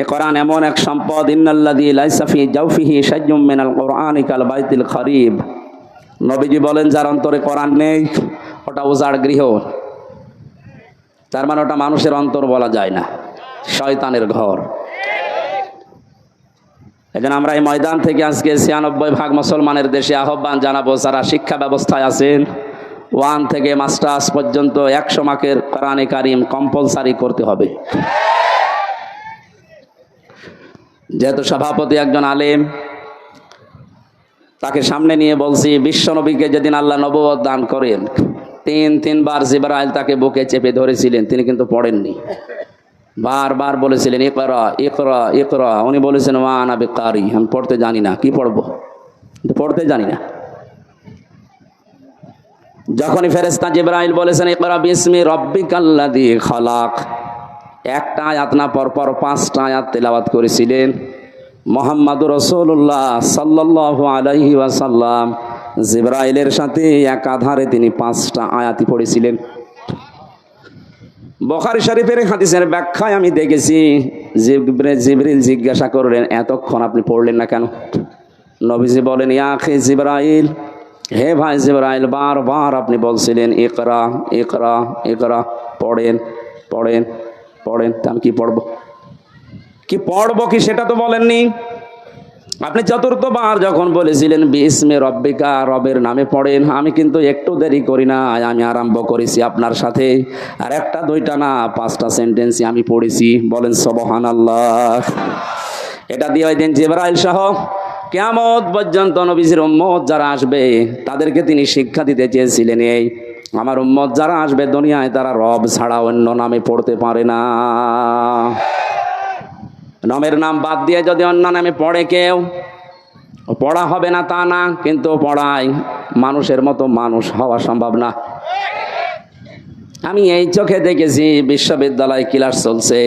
এ কোরআন এমন এক সম্পদ, ইন্নাল্লাযী লাইসা ফী জাওফিহি শাইউম মিনাল কুরআনি কাল বাইতিল খরিব। নবীজি বলেন, যার অন্তরে কোরআন নেই ওটা উজাড় গৃহ। তার মানে ওটা মানুষের অন্তর বলা যায় না, শয়তানের ঘর। এজন্য আমরা এই ময়দান থেকে আজকে ৯৬% মুসলমানের দেশে আহ্বান জানাবো, যারা শিক্ষা ব্যবস্থায় আছেন 1 থেকে মাস্টার্স পর্যন্ত ১০০ মার্কের কোরআনে কারিম কম্পালসারি করতে হবে। যেহেতু সভাপতি একজন আলেম, তাকে সামনে নিয়ে বলছি, বিশ্বনবীকে যেদিন আল্লাহ নবুয়ত দান করেন ৩বার জিবরাইল তাকে বুকে চেপে ধরেছিলেন, তিনি কিন্তু পড়েননি। বারবার বলেছিলেন ইকরা ইকরা ইকরা, উনি বলেছেন ওয়া আনা বিকারি, আমি পড়তে জানি না, কি পড়বো, পড়তে জানি না। যখনই ফেরেশতা জিবরাইল বলেছেন ইকরা বিসমি রাব্বিকাল্লাযী খালাক, একটা আয়াত না পরপর 5টা আয়াত তেলাওয়াত করেছিলেন। মুহাম্মাদুর রাসূলুল্লাহ সাল্লাল্লাহু আলাইহি ওয়াসাল্লাম জিবরাইলের সাথে একাধারে তিনি 5টা আয়াতই পড়েছিলেন। বুখারী শরীফের হাদিসের ব্যাখ্যায় আমি দেখেছি, জিবরিল জিজ্ঞাসা করলেন, এতক্ষণ আপনি পড়লেন না কেন? নবীজি বলেন, ইয়া আখি জিবরাইল, হে ভাই জিবরাইল, বারবার আপনি বলছিলেন ইকরা ইকরা ইকরা, পড়েন পড়েন পড়েন। আমি কি পড়বো, কি পড়বো কি সেটা তো বলেননি। আপনি ৪র্থবার যখন বলেছিলেন বিসমি রব্বিকা, রবের নামে পড়েন, আমি কিন্তু একটু দেরি করি না, আমি আরম্ভ করেছি আপনার সাথে। আর 1টা 2টা না, 5টা সেন্টেন্সই আমি পড়েছি। বলেন সুবহানাল্লাহ। এটা দিয়ে ওই দিন জিবরাইল সহ কিয়ামত পর্যন্ত নবীজির উম্মত যারা আসবে তাদেরকে তিনি শিক্ষা দিতে চেয়েছিলেন, এই আমার উম্মত যারা আসবে দুনিয়ায় তারা রব ছাড়া অন্য নামে পড়তে পারে না। নামের নাম বাদ দিয়ে যদি অন্য নামে পড়ে কেউ, পড়া হবে না তা না, কিন্তু পড়ায় মানুষের মতো মানুষ হওয়া সম্ভব না। আমি এই চোখে দেখেছি, বিশ্ববিদ্যালয় ক্লাস চলছে,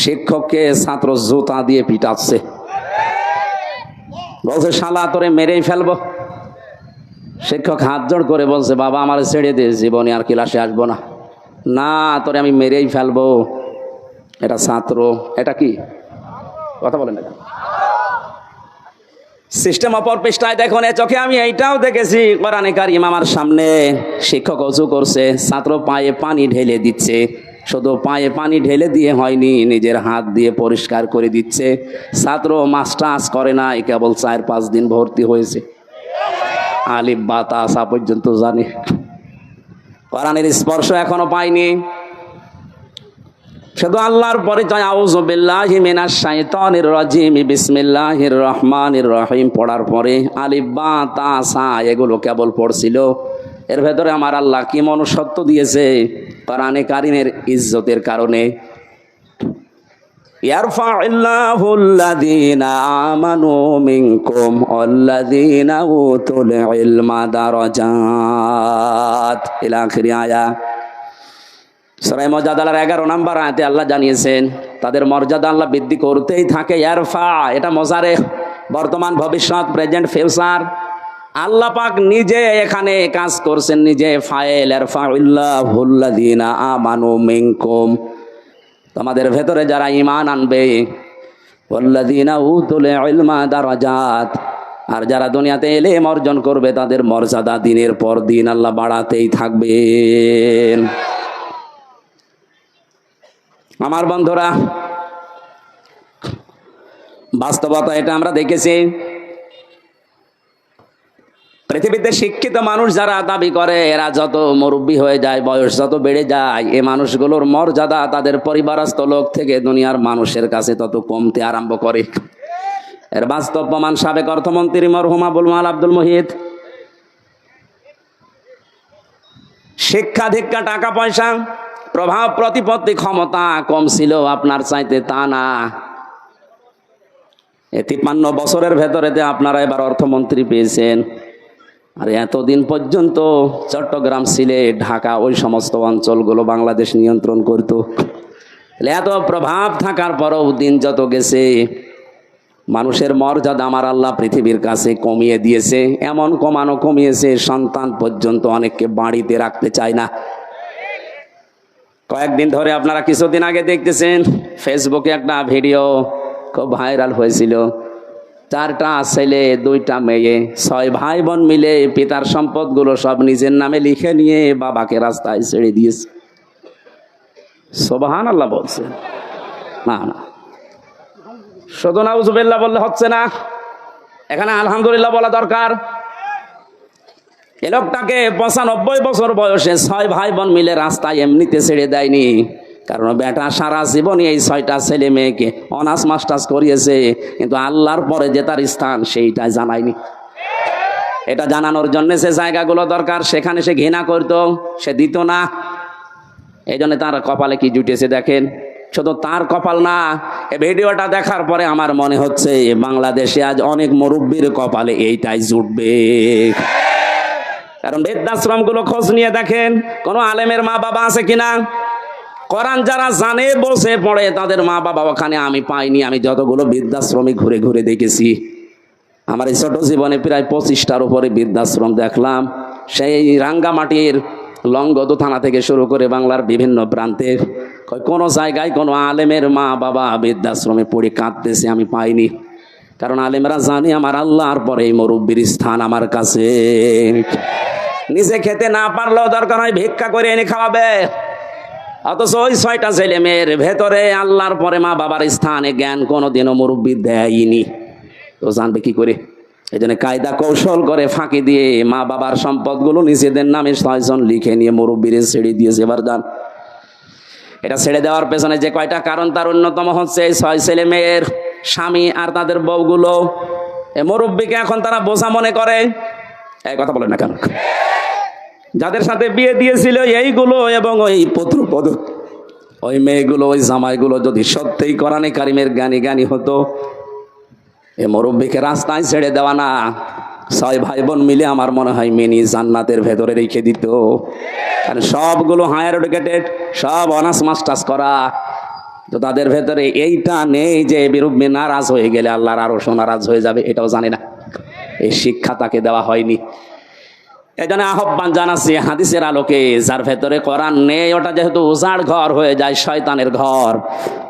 শিক্ষককে ছাত্র জুতা দিয়ে পিটাচ্ছে, বলছে শালা তোরে মেরেই ফেলবো। শিক্ষক হাত জোড় করে বলছে, বাবা আমার ছেড়ে দে, জীবনে আর ক্লাসে আসবো না। না, তোরে আমি মেরেই ফেলবো। এটা ছাত্র, এটা কি কথা বলেন না, সিস্টেম অপর পৃষ্ঠায় দেখুন। চোখে আমি এইটাও দেখেছি, কোরআনে কারিম আমার সামনে, শিক্ষক ওযু করছে, ছাত্র পায়ে পানি ঢেলে দিচ্ছে। শুধু পায়ে পানি ঢেলে দিয়ে হয়নি, নিজের হাত দিয়ে পরিষ্কার করে দিচ্ছে। ছাত্র মাস্টার্স করে না, কেবল 4-5 দিন ভর্তি হয়েছে, আলিফ বা তা সা পর্যন্ত জানে, কোরআনের স্পর্শ এখনো পায়নি। শুধু আল্লাহর পরিচয় আউযু বিল্লাহি মিনাশ শাইতানির রাজিম বিসমিল্লাহির রহমানির রহিম পড়ার পরে আলিফ বা তা সা এগুলো কেবল পড়ছিল। এর ভেতরে আমার আল্লাহ কি মনুষ্যত্ব দিয়েছে, কোরআনে কারিমের ইজ্জতের কারণে। ইয়ারফাউল্লাহুল্লাযীনা আমানু মিনকুম ওয়াল্লাযীনা উতুল ইলমা দারাজাত ইলা আখির আয়াত। সূরা মুজাদালার 11 নম্বর আয়াতে আল্লাহ জানিয়েছেন তাদের মর্যাদা আল্লাহ বৃদ্ধি করতেই থাকে। ইয়ারফা, এটা মুজারে, বর্তমান ভবিষ্যৎ প্রেজেন্ট ফিউচার। আল্লাহ পাক নিজে এখানে কাজ করছেন, নিজে ফাইল। ইয়ারফাউল্লাহুল্লাযীনা আমানু মিনকুম, তোমাদের ভেতরে যারা ঈমান আনবে, ওয়াল্লাযীনা উতুল ইলমা দারাজাত, আর যারা দুনিয়াতে ইলম অর্জন করবে তাদের মর্যাদা দিনের পর দিন আল্লাহ বাড়াতেই থাকবেন। আমার বন্ধুরা, বাস্তবতা এটা আমরা দেখেছি। পৃথিবীতে শিক্ষিত মানুষ যারা দাবি করে, এরা যত মুরব্বী হয়ে যায়, বয়স যত বেড়ে যায়, এই মানুষগুলোর মর্যাদা তাদের পরিবারস্থ লোক থেকে দুনিয়ার মানুষের কাছে তত কমতে আরম্ভ করে। এর বাস্তব প্রমাণ সাবেক অর্থমন্ত্রী মরহুম আবুল মাল আব্দুল মুহিত। শিক্ষা দীক্ষা, টাকা পয়সা, প্রভাব প্রতিপত্তি, ক্ষমতা কম ছিল আপনার চাইতে, তা না। 53 বছরের ভেতরে আপনারা এবার অর্থমন্ত্রী পেয়েছেন। আর এতদিন পর্যন্ত চট্টগ্রাম, সিলেট, ঢাকা, ওই সমস্ত অঞ্চলগুলো বাংলাদেশ নিয়ন্ত্রণ করত। এত প্রভাব থাকার পরও দিন যত গেছে, মানুষের মর্যাদা আমার আল্লাহ পৃথিবীর কাছে কমিয়ে দিয়েছে। এমন কমিয়েছে, সন্তান পর্যন্ত অনেককে বাড়িতে রাখতে চায় না। কয়েকদিন ধরে আপনারা কিছুদিন আগে দেখতেছেন ফেসবুকে একটা ভিডিও খুব ভাইরাল হয়েছিল। 4টা ছেলে 2টা মেয়ে 6 ভাই বোন মিলে পিতার সম্পদগুলো সব নিজের নামে লিখে নিয়ে বাবাকে রাস্তায় ছেড়ে দিয়েছে। সুবহানাল্লাহ বলছে না, না, শুধু নাউজুবিল্লাহ বললে হচ্ছে না, এখানে আলহামদুলিল্লাহ বলা দরকার। এ লোকটাকে 95 বছর বয়সে 6 ভাই বোন মিলে রাস্তায় এমনিতে ছেড়ে দেয়নি, কারণ বেটা সারা জীবনে এই 6টা ছেলে মেয়েকে অনার্স মাস্টার্স করিয়েছে, কিন্তু আল্লাহর পরে যে তার স্থান সেইটা জানায়নি। এটা জানানোর জন্য সে জায়গাগুলো দরকার, সেখানে সে ঘৃণা করতো, সে দিত না। এই জন্য তার কপালে কি জুটেছে দেখেন। শুধু তার কপাল না, এই ভিডিওটা দেখার পরে আমার মনে হচ্ছে বাংলাদেশে আজ অনেক মুরব্বীর কপালে এইটাই জুটবে। কারণ বৃদ্ধাশ্রমগুলো খোঁজ নিয়ে দেখেন কোন আলেমের মা বাবা আছে কিনা। কোরআন যারা জানে বসে পড়ে তাদের মা বাবা ওখানে আমি পাইনি। আমি যতগুলো বৃদ্ধাশ্রমে ঘুরে ঘুরে দেখেছি, আমার এই ছোট জীবনে প্রায় 25টার উপরে বৃদ্ধাশ্রম দেখলাম। সেই রাঙ্গামাটির লংগদ থানা থেকে শুরু করে বাংলার বিভিন্ন প্রান্তে কোনো জায়গায় কোনো আলেমের মা বাবা বৃদ্ধাশ্রমে পড়ে কাঁদতেছে আমি পাইনি। কারণ আলেমরা জানে আমার আল্লাহর পরে এই মুরব্বীর স্থান আমার কাছে। নিজে খেতে না পারলেও দরকার হয় ভিক্ষা করে এনে খাওয়াবে, অথচ ওই 6টা ছেলে মেয়ের ভেতরে আল্লাহর পরে মা বাবার স্থানে জ্ঞান কোনোদিনও মুরব্বী দেয়নি। তো জানবে কি করে? এই জন্য কায়দা কৌশল করে ফাঁকি দিয়ে মা বাবার সম্পদগুলো নিজেদের নামে 6 জন লিখে নিয়ে মুরব্বীরে ছেড়ে দিয়েছে। এবার যান, এটা ছেড়ে দেওয়ার পেছনে যে কয়টা কারণ তার অন্যতম হচ্ছে এই 6 ছেলে মেয়ের স্বামী আর তাদের বউগুলো এই মুরব্বীকে এখন তারা বোঝা মনে করে। এই কথা বলেন না কেন? যাদের সাথে বিয়ে দিয়েছিল এইগুলো এবং ওই পুত্রপদ ওই মেয়েগুলো ওই জামাইগুলো যদি সত্যিই কোরআনে কারিমের জ্ঞানী হতো, এ মুরব্বীকে রাস্তায় ছেড়ে দেওয়া না, 6 ভাই বোন মিলে আমার মনে হয় মিনি জান্নাতের ভেতরে রেখে দিত। কারণ সবগুলো হায়ার এডুকেটেড, সব অনার্স মাস্টার্স করা, তো তাদের ভেতরে এইটা নেই যে মুরব্বী নারাজ হয়ে গেলে আল্লাহর আরো নারাজ হয়ে যাবে, এটাও জানে না। এই শিক্ষা তাকে দেওয়া হয়নি। এই জন্য আহ্বান জানাচ্ছি হাদিসের আলোকে, যার ভেতরে কোরআন নেই ওটা যেহেতু উজাড় ঘর হয়ে যায়, শয়তানের ঘর।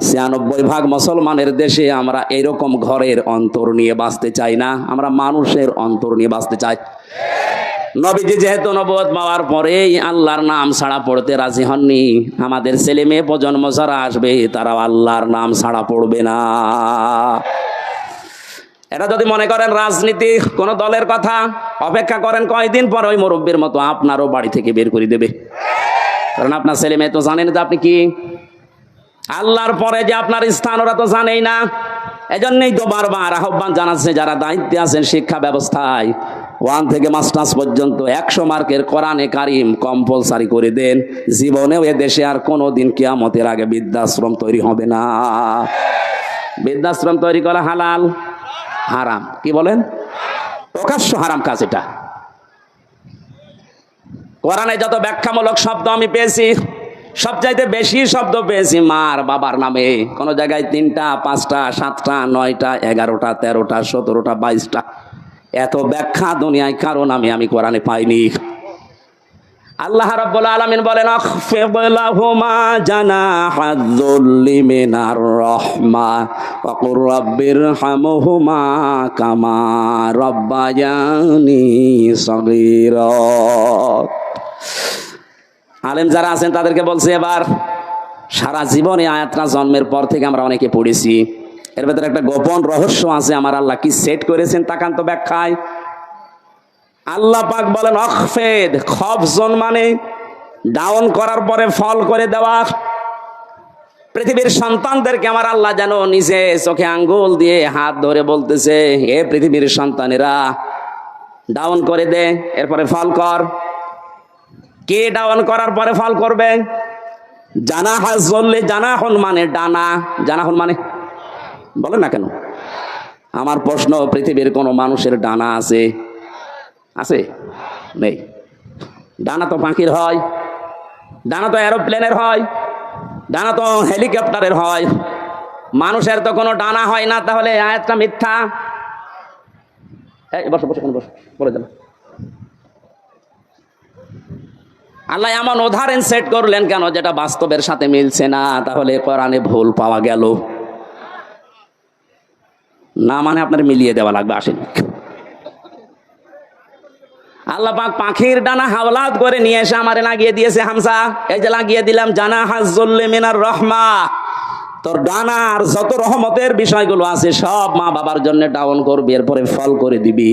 96% মুসলমানের দেশে আমরা এরকম ঘরের অন্তর নিয়ে বাঁচতে চাই না, আমরা মানুষের অন্তর নিয়ে বাঁচতে চাই। নবীজি যেহেতু নবুয়ত পাওয়ার পরেই আল্লাহর নাম ছাড়া পড়তে রাজি হননি, আমাদের ছেলে মেয়ে প্রজন্ম যারা আসবে তারাও আল্লাহর নাম ছাড়া পড়বে না। এটা যদি মনে করেন রাজনীতি কোন দলের কথা, অপেক্ষা করেন কয়দিন পর ওই মুরব্বীর মতো আপনারও বাড়ি থেকে বের করে দেবে। কারণ আপনার ছেলে মেয়ে তো জানেন যে আপনি কি, আল্লাহর পরে যে আপনার স্থান ওরা তো জানেই না। এজন্যই তো বারবার আহ্বান জানাচ্ছে যারা দায়িত্বে আছেন শিক্ষা ব্যবস্থায়, 1 থেকে মাস্টার্স পর্যন্ত 100 মার্কের কোরআনে কারিম কম্পালসারি করে দেন। জীবনেও এ দেশে আর কোনোদিন কিয়ামতের আগে বৃদ্ধাশ্রম তৈরি হবে না। বৃদ্ধাশ্রম তৈরি করা হালাল? হারাম? কি বলেন? প্রকাশ্য হারাম কাজ এটা। কোরআনে যত ব্যাখ্যামূলক শব্দ আমি পেয়েছি, সবচাইতে বেশি শব্দ পেয়েছি মার বাবার নামে। কোন জায়গায় 3টা, 5টা, 7টা, 9টা, 11টা, 13টা, 17টা, 22টা। এত ব্যাখ্যা দুনিয়ায় কারণ আমি কোরআনে পাইনি। আল্লাহ রাব্বুল আলামিন বলেন আখফিদ লাহুমা জানাহাযুল্লি মিনার রাহমা ওয়া কুর রাব্বিরহামহুমা কামা রাব্বায়ানি সগীরা। আলেম যারা আছেন তাদেরকে বলছে, এবার সারা জীবনে আয়াতটা জন্মের পর থেকে আমরা অনেকে পড়েছি, এর ভেতরে একটা গোপন রহস্য আছে আমার আল্লাহ কি সেট করেছেন তাকান তো ব্যাখ্যায়। আল্লাহ পাক বলেন আখফেদ, খফজন মানে ডাউন করার পরে ফল করে দেওয়া। পৃথিবীর সন্তানদেরকে আমার আল্লাহ যেন নিজে চোখে আঙ্গুল দিয়ে হাত ধরে বলতেছে, এ পৃথিবীর সন্তানেরা ডাউন করে দে, এরপরে ফল কর। কে ডাউন করার পরে ফল করবে? জানাহা জল্লে, জানাহন মানে ডানা, জানাহন মানে বলেন না কেন? আমার প্রশ্ন, পৃথিবীর কোন মানুষের ডানা আছে? আছে? নেই। ডানা তো পাখির হয়, ডানা তো এরোপ্লেনের হয়, ডানা তো হেলিকপ্টারের হয়, মানুষের তো কোনো ডানা হয় না। তাহলে আয়াতটা মিথ্যা। বসো বসো বসো, বলে যান। আল্লাহ এমন উদাহরণ সেট করলেন কেন যেটা বাস্তবের সাথে মিলছে না? তাহলে কোরআনে ভুল পাওয়া গেল না, মানে আপনার মিলিয়ে দেওয়া লাগবে। আসেন, আল্লাহ পাক পাখির ডানা হাওলাত করে নিয়ে এসে আমারে লাগিয়ে দিয়েছে হামসা। এই যে লাগিয়ে দিলাম, জানা হাজ্জুল্লি মিনার রহমা, তোর ডানার যত রহমতের বিষয়গুলো আছে সব মা বাবার জন্য ডাউন করবি, এরপরে ফল করে দিবি।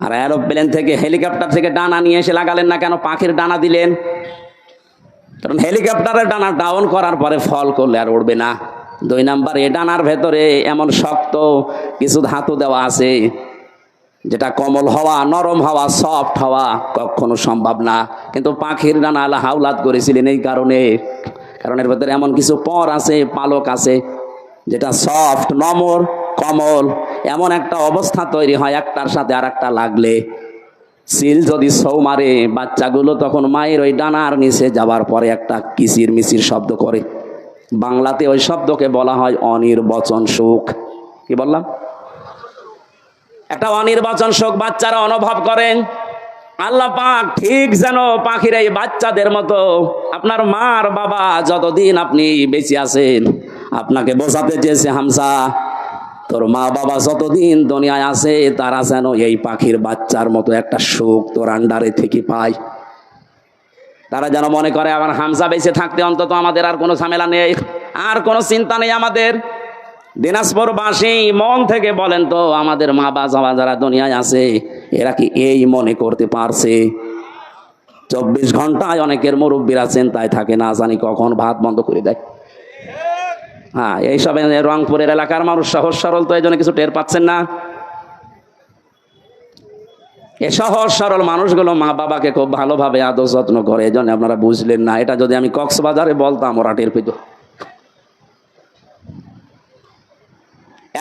আর এরোপ্লেন থেকে, হেলিকপ্টার থেকে ডানা নিয়ে এসে লাগালেন না কেন? পাখির ডানা দিলেন, কারণ হেলিকপ্টারের ডানা ডাউন করার পরে ফল করলে আর উড়বে না। 2 নাম্বার, এ ডানার ভেতরে এমন শক্ত কিছু ধাতু দেওয়া আছে যেটা কোমল হওয়া, নরম হওয়া, সফট হওয়া কখনো সম্ভব না। কিন্তু পাখির ডানা আল্লাহ হাওলাত করেছিলেন এই কারণে, কারণ এর ভেতরে এমন কিছু পর আছে, পালক আছে যেটা সফট, নমর, কোমল। এমন একটা অবস্থা তৈরি হয় একটার সাথে আর একটা লাগলে, সিল যদি ছৌ মারে বাচ্চাগুলো, তখন মায়ের ওই ডানার নিচে যাবার পরে একটা কিচির মিচির শব্দ করে। বাংলাতে ওই শব্দকে বলা হয় অনির্বচন সুখ। কি বললাম? একটা অনির্বচন সুখ বাচ্চারা অনুভব করেন। আল্লাহ পাক ঠিক যেন পাখির এই বাচ্চাদের মতো আপনার মার বাবা যতদিন আপনি বেঁচে আছেন, আপনাকে বোঝাতে চেয়েছে হামসা, তোর মা বাবা যতদিন দুনিয়ায় আছে তারা যেন এই পাখির বাচ্চার মতো একটা সুখ তোর আন্ডারে থেকে পায়। তারা যেন মনে করে আবার হামসা বেঁচে থাকতে অন্তত আমাদের আর কোনো ঝামেলা নেই, আর কোনো চিন্তা নেই আমাদের। দিনাজপুরবাসী মন থেকে বলেন তো, আমাদের মা বাবা যারা দুনিয়ায় আছে এরা কি এই মনে করতে পারছে? 24 ঘন্টায় অনেকের মুরব্বীরা চিন্তায় থাকে, না জানি কখন ভাত বন্ধ করে দেয়। হ্যাঁ, এইসব রংপুরের এলাকার মানুষ সহজ সরল, তো এই জন্য কিছু টের পাচ্ছেন না। এ সহজ সরল মানুষগুলো মা বাবাকে খুব ভালোভাবে আদর যত্ন করে, এই জন্য আপনারা বুঝলেন না। এটা যদি আমি কক্সবাজারে বলতাম ওরা টের পেত।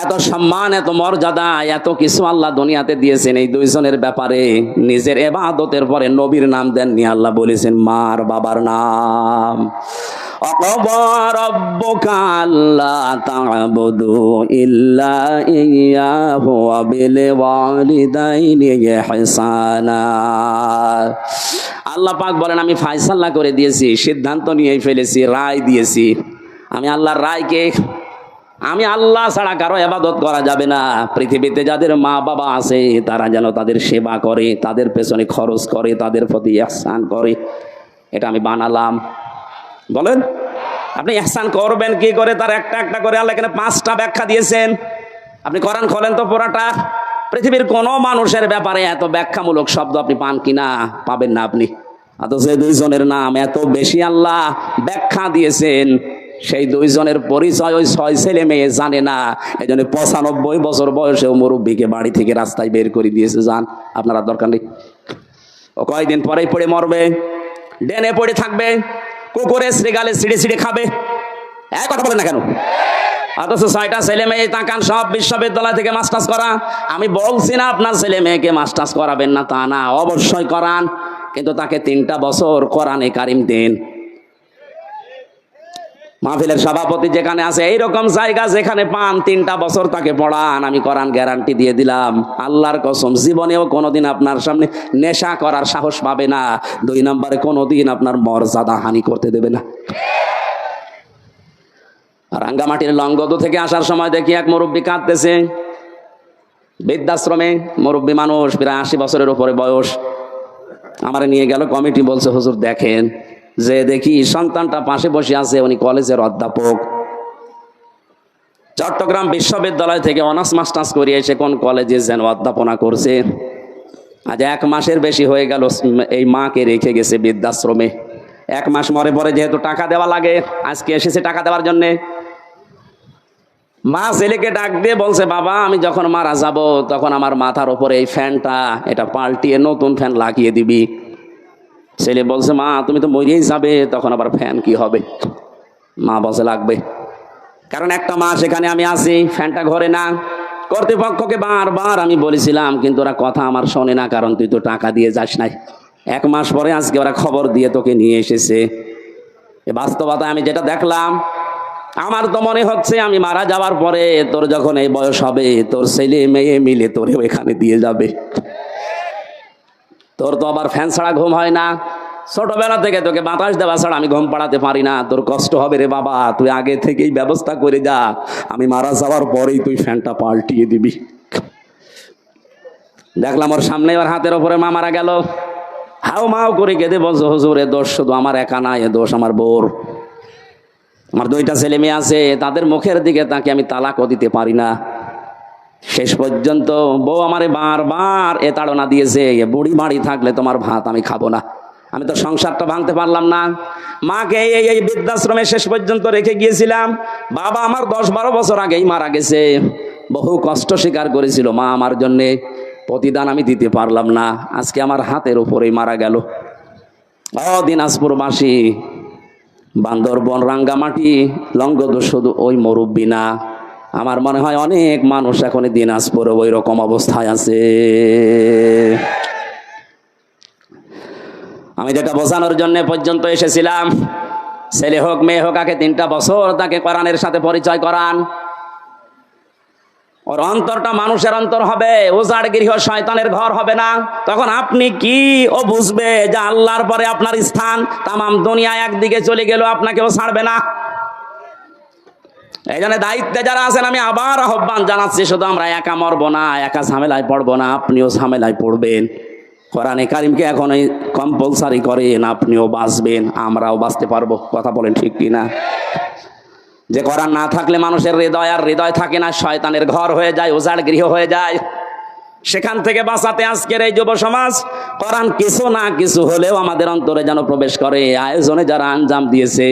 এত সম্মান, এত মর্যাদা, এত কিছু আল্লাহ দুনিয়াতে দিয়েছেন এই 2 জনের ব্যাপারে। নিজের ইবাদতের পরে নবীর নাম দেননি, আল্লাহ বলেছেন মার বাবার নাম। ওয়াকাযা রাব্বুকা আল্লা তা'বুদু ইল্লা ইয়্যাহু ওয়া বিল ওয়ালিদাইনি ইহসানা। আল্লাহ পাক বলেন, আমি ফয়সালা করে দিয়েছি, সিদ্ধান্ত নিয়ে ফেলেছি, রায় দিয়েছি। আমি আল্লাহর রায়কে, আমি আল্লাহ ছাড়া কারো ইবাদত করা যাবে না। পৃথিবীতে যাদের মা বাবা আছে তারা যেন তাদের সেবা করে, তাদের পেছনে খরচ করে, তাদের প্রতি ইহসান করে, এটা আমি বানালাম। বলেন, আপনি ইহসান করবেন কি করে? তার একটা একটা করে আল্লাহ এখানে 5টা ব্যাখ্যা দিয়েছেন। আপনি কোরআন খোলেন তো পুরাটা, পৃথিবীর কোনো মানুষের ব্যাপারে এত ব্যাখ্যামূলক শব্দ আপনি পান কিনা? পাবেন না আপনি। অথচ 2 জনের নাম এত বেশি আল্লাহ ব্যাখ্যা দিয়েছেন, সেই 2 জনের পরিচয় ওই 6 ছেলে মেয়ে জানে না। এই জন্য 95 বছর বয়সেও মুরব্বীকে বাড়ি থেকে রাস্তায় বের করে দিয়েছে, যান, আপনারা দরকার নেই। ও কয়েকদিন পরেই পড়ে মরবে, ডেনে পড়ে থাকবে, কুকুরে শ্রীগালে ছিঁড়ে ছিঁড়ে খাবে। এক কথা বলেন না কেন? অথচ 6টা ছেলে মেয়ে তাকান, সব বিশ্ববিদ্যালয় থেকে মাস্টার্স করা। আমি বলছি না আপনার ছেলে মেয়েকে মাস্টার্স করাবেন না, তা না, অবশ্যই করান, কিন্তু তাকে 3টা বছর কোরআনে কারিম দিন। মাহফিলের সভাপতি যেখানে আছে, এইরকম জায়গা যেখানে পান, 3টা বছর তাকে পড়ান। আমি কোরআন গ্যারান্টি দিয়ে দিলাম, আল্লাহর কসম, জীবনেও কোনোদিন আপনার সামনে নেশা করার সাহস পাবে না। 2 নম্বরে কোনোদিন আপনার মর্যাদা হানি করতে দেবে না। রাঙ্গামাটির লংগদু থেকে আসার সময় দেখি এক মুরব্বী কাঁদতেছে, বৃদ্ধাশ্রমে মুরব্বী মানুষ, প্রায় 80 বছরের উপরে বয়স। আমারে নিয়ে গেল কমিটি, বলছে হুজুর দেখেন, যে দেখি সন্তানটা পাশে বসে আছে, উনি কলেজের অধ্যাপক, চট্টগ্রাম বিশ্ববিদ্যালয় থেকে অনার্স মাস্টার্স করে এসে কোন কলেজে যেন অধ্যাপনা করছে। আজ 1 মাসের বেশি হয়ে গেল এই মাকে রেখে গেছে বৃদ্ধাশ্রমে। 1 মাস মরে পরে যেহেতু টাকা দেওয়া লাগে, আজকে এসেছে টাকা দেওয়ার জন্যে। মা ছেলেকে ডাক দিয়ে বলছে, বাবা আমি যখন মারা যাব তখন আমার মাথার উপরে এই ফ্যানটা, এটা পাল্টিয়ে নতুন ফ্যান লাগিয়ে দিবি। ছেলে বলছে, মা তুমি তো মরেই যাবে, তখন আবার ফ্যান কি হবে? মা বলছে, লাগবে, কারণ 1টা মাস এখানে আমি আছি, ফ্যানটা ঘরে না। কর্তৃপক্ষকে বারবার আমি বলেছিলাম, কিন্তু ওরা কথা আমার শোনে না, কারণ তুই তো টাকা দিয়ে যাস নাই। 1 মাস পরে আজকে ওরা খবর দিয়ে তোকে নিয়ে এসেছে। এ বাস্তবতা আমি যেটা দেখলাম, আমার তো মনে হচ্ছে আমি মারা যাওয়ার পরে তোর যখন এই বয়স হবে, তোর ছেলে মেয়ে মিলে তোরে এখানে দিয়ে যাবে। তোর তো আবার ফ্যান ছাড়া ঘুম হয় না, ছোটবেলা থেকে তোকে বাতাস দেওয়া ছাড়া আমি ঘুম পাড়াতে পারি না, তোর কষ্ট হবে রে বাবা, তুই আগে থেকেই ব্যবস্থা করে যা, আমি মারা যাওয়ার পরেই তুই ফ্যানটা পাল্টিয়ে দিবি। দেখলাম ওর সামনে ওর হাতের ওপরে মা মারা গেল, হাও মাও করে কেঁদে বলছো, হুজুর এ দোষ শুধু আমার একা না, এ দোষ আমার বোর, আমার 2টা ছেলে মেয়ে আছে, তাদের মুখের দিকে তাকে আমি তালাকও দিতে পারি না। শেষ পর্যন্ত বউ আমারে বারবার এ তাড়না দিয়েছে, বুড়ি বাড়ি থাকলে তোমার ভাত আমি খাবো না। আমি তো সংসারটা ভাঙতে পারলাম না, মাকে এই বৃদ্ধাশ্রমে শেষ পর্যন্ত রেখে গিয়েছিলাম। বাবা আমার 10-12 বছর আগেই মারা গেছে, বহু কষ্ট স্বীকার করেছিল মা আমার জন্যে, প্রতিদান আমি দিতে পারলাম না, আজকে আমার হাতের উপরেই মারা গেল। দিনাজপুরবাসী, বান্দরবন, রাঙ্গামাটি, লংগদু শুধু ওই মুরব্বি না, আমার মনে হয় অনেক মানুষ এখন দিনাজপুরে ওই রকম অবস্থায় আছে। আমি যেটা বোঝানোর জন্য পর্যন্ত এসেছিলাম, ছেলে হোক মেয়ে হোক, আগে 3টা বছর তাকে কোরআনের সাথে পরিচয় করান। ওর অন্তরটা মানুষের অন্তর হবে, উজাড় গৃহ শয়তানের ঘর হবে না। তখন আপনি কি ও বুঝবে যে আল্লাহর পরে আপনার স্থান, তামাম দুনিয়া একদিকে চলে গেল, আপনাকেও ছাড়বে না। এই জন্য দায়িত্বে যারা আছেন আমি আবার আহ্বান জানাচ্ছি, শুধু আমরা একা মরবো না, একা ঝামেলায় পড়বো না, আপনিও ঝামেলায় পড়বেন। কোরআনে কারিমকে এখন কম্পালসারি করেন, আপনিও বাঁচবেন, আমরাও বাঁচতে পারবো। কথা বলেন ঠিক কিনা? যে কোরআন না থাকলে মানুষের হৃদয় আর হৃদয় থাকে না, শয়তানের ঘর হয়ে যায়, উজাড় গৃহ হয়ে যায়। সেখান থেকে বাঁচাতে আজকের এই যুব সমাজ কোরআন কিছু না কিছু হলেও আমাদের অন্তরে যেন প্রবেশ করে। আয়োজনে যারা আঞ্জাম দিয়েছে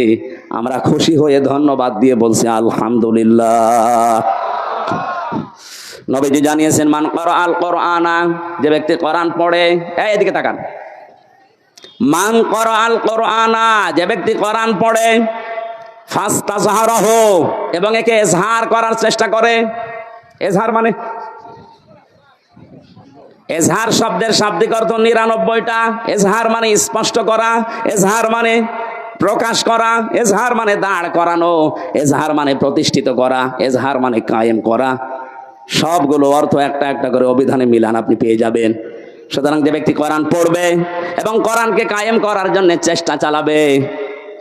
আমরা খুশি হয়ে ধন্যবাদ দিয়ে বলছি আলহামদুলিল্লাহ। নবীজি জানিয়েছেন, মান করা আল কোরআনা, যে ব্যক্তি কোরআন পড়ে, এদিকে তাকান, মান করা আল কোরআনা, যে ব্যক্তি কোরআন পড়ে, ফাস্তাজহারাহু, এবং একে এজহার করার চেষ্টা করে। এজহার মানে, এজহার শব্দের শাব্দিক অর্থ 99টা। এজহার মানে স্পষ্ট করা, এজহার মানে প্রকাশ করা, এজহার মানে দাঁড় করানো, এজহার মানে প্রতিষ্ঠিত করা, এজহার মানে কায়েম করা। সবগুলো অর্থ একটা একটা করে অভিধানে মিলান, আপনি পেয়ে যাবেন। সুতরাং যে ব্যক্তি কোরআন পড়বে এবং কোরআনকে কায়েম করার জন্য চেষ্টা চালাবে,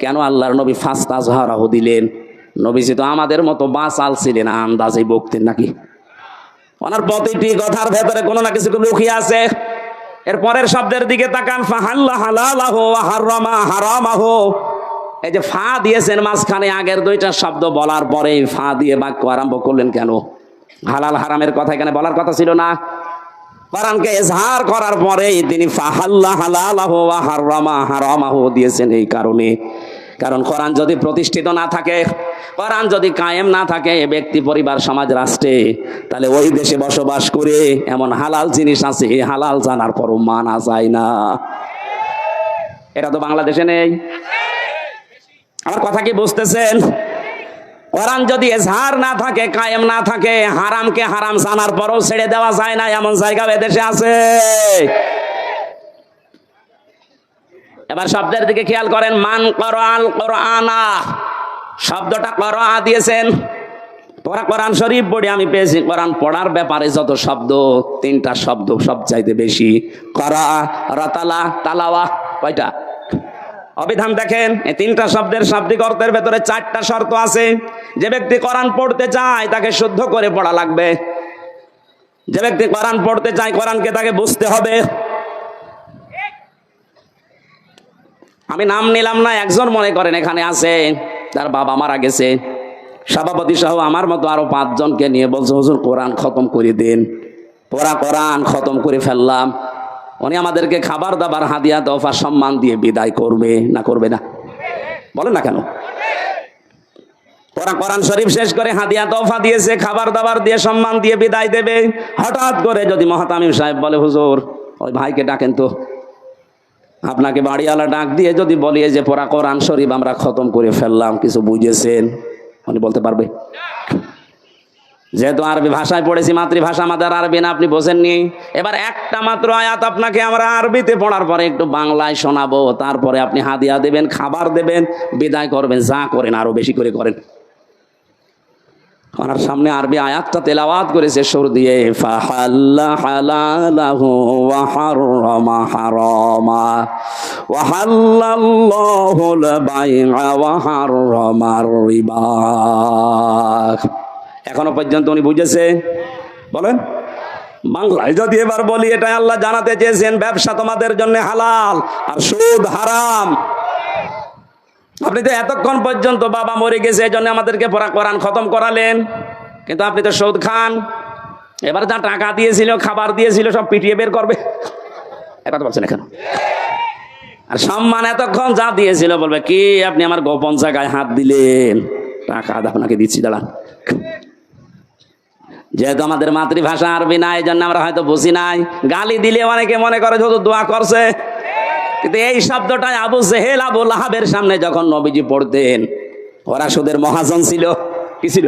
কেন আল্লাহর নবী ফাস্তাজহারাহু দিলেন? নবীজি তো আমাদের মতো বাচাল ছিলেন, আন্দাজে বকতেন নাকি? ওনার প্রতিটি কথার ভেতরে কোনো না কিছু লুকিয়ে আছে। এর পরের শব্দের দিকে তাকান, ফাহাল্লা হালালাহু ওয়া হারামা হারামাহু। এই যে ফা দিয়েছেন মাঝখানে, আগের 2টা শব্দ বলার পরে ফা দিয়ে বাক্য আরম্ভ করলেন কেন? হালাল হারামের কথা এখানে বলার কথা ছিল না। কোরআনকে ইজহার করার পরেই তিনি ফাহাল্লা হালালাহু ওয়া হারামা হারামাহু দিয়েছেন এই কারণে। কারণ কোরআন যদি প্রতিষ্ঠিত না থাকে, কোরআন যদি কায়েম না থাকে ব্যক্তি, পরিবার, সমাজ, রাষ্ট্রে, তাহলে ওই দেশে বসবাস করে এমন হালাল জিনিস আছে, হালাল জানার পরও মানা যায় না। এটা তো বাংলাদেশে নেই। আমার কথা কি বুঝতেছেন? কোরআন যদি এজহার না থাকে, কায়েম না থাকে, হারামকে হারাম জানার পরও ছেড়ে দেওয়া যায় না, এমন জায়গা এদেশে আছে। এবার শব্দের দিকে খেয়াল করেন, মান করাল কোরআনা, শব্দটা করা দিয়েছেন। পড়া কোরআন শরীফ পড়ে আমি পেয়েছি, কোরআন পড়ার ব্যাপারে যত শব্দ, 3টা শব্দ সবচাইতে বেশি। করা, রাতালা, তালাওয়া, কয়টা? অবিধান দেখেন, এই 3টা শব্দের শাব্দিক অর্থের ভেতরে 4টা শর্ত আছে। যে ব্যক্তি কোরআন পড়তে চায় তাকে শুদ্ধ করে পড়া লাগবে। যে ব্যক্তি কোরআন পড়তে চায়, কোরআনকে তাকে বুঝতে হবে। আমি নাম নিলাম না, একজন মনে করেন এখানে আছে, তার বাবা মারা গেছে, সভাপতি সহ আমার মতো আরো 5 জনকে নিয়ে বলছে, হুজুর কোরআন খতম করে দিন। পড়া কোরআন খতম করে ফেললাম। উনি আমাদেরকে খাবার দাবার, হাদিয়া তোফা, সম্মান দিয়ে বিদায় করবে না করবে না? বলেন না কেন? পড়া কোরআন শরীফ শেষ করে হাদিয়া তোফা দিয়েছে, খাবার দাবার দিয়ে সম্মান দিয়ে বিদায় দেবে। হঠাৎ করে যদি মহাতামিম সাহেব বলে, হুজুর ওই ভাইকে ডাকেন তো, আপনাকে বাড়িওয়ালা ডাক দিয়ে যদি বলি যে পড়া কোরআন শরীফ আমরা খতম করে ফেললাম, কিছু বুঝেছেন? উনি বলতে পারবে? যেহেতু আরবি ভাষায় পড়েছি, মাতৃভাষা আমাদের আরবি না, আপনি বোঝেননি। এবার একটা মাত্র আয়াত আপনাকে আমরা আরবিতে পড়ার পরে একটু বাংলায় শোনাবো, তারপরে আপনি হাদিয়া দেবেন, খাবার দেবেন, বিদায় করবেন, যা করেন আরো বেশি করে করেন। ওনার সামনে আরবি আয়াতটা তেলাওয়াত করেছে সুর দিয়ে, ফাহাল্লা হালালাহু ওয়া হাররামা হারামা ওয়া হাল্লাল্লাহুল বাইআ ওয়া হাররামার রিবা। এখনো পর্যন্ত উনি বুঝেছে? বলেন বাংলায় যদি এবার বলি, এটা আল্লাহ জানাতে চেয়েছেন ব্যবসা তোমাদের জন্য হালাল আর সুদ হারাম। আপনি তো এতক্ষণ পর্যন্ত বাবা মরে গেছে এই জন্য আমাদেরকে পড়া কোরআন খতম করালেন, কিন্তু আপনি তো সুদ খান। এবার যা টাকা দিয়েছিল, খাবার দিয়েছিল, সব পিটিয়ে বের করবে। কথা বলছেন এখন। আর সম্মান এতক্ষণ যা দিয়েছিল বলবে কি আপনি আমার গোপন জায়গায় হাত দিলেন, টাকা আপনাকে দিচ্ছি দাঁড়ান। যেহেতু আমাদের মাতৃভাষা আরবি নাই, এই জন্য আমরা হয়তো বুঝি নাই। গালি দিলে অনেকে মনে করে যত দোয়া করছে, কিন্তু এই শব্দটাই আবু জেহেল আবু লাহাবের সামনে যখন নবীজি পড়তেন, ওরা সুদের মহাজন ছিল। কি ছিল?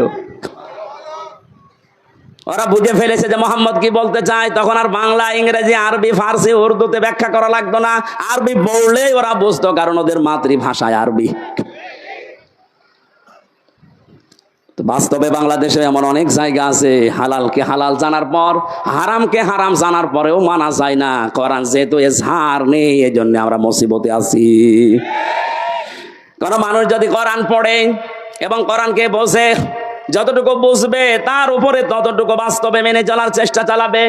ওরা বুঝে ফেলেছে যে মোহাম্মদ কি বলতে চায়। তখন আর বাংলা, ইংরেজি, আরবি, ফার্সি, উর্দুতে ব্যাখ্যা করা লাগতো না। আরবি বললেই ওরা বুঝতো, কারণ ওদের মাতৃভাষায় আরবি। তো বাস্তবে বাংলাদেশে এমন অনেক জায়গা আছে হালালকে হালাল জানার পর, হারামকে হারাম জানার পরেও মানা যায় না। কোরআন যেহেতু এজহার নেই, এই জন্য আমরা মুসিবতে আছি। কোন মানুষ যদি কোরআন পড়ে এবং কোরআনকে বোঝে, যতটুকু বুঝবে তার উপরে ততটুকু বাস্তবে মেনে চলার চেষ্টা চালাবে।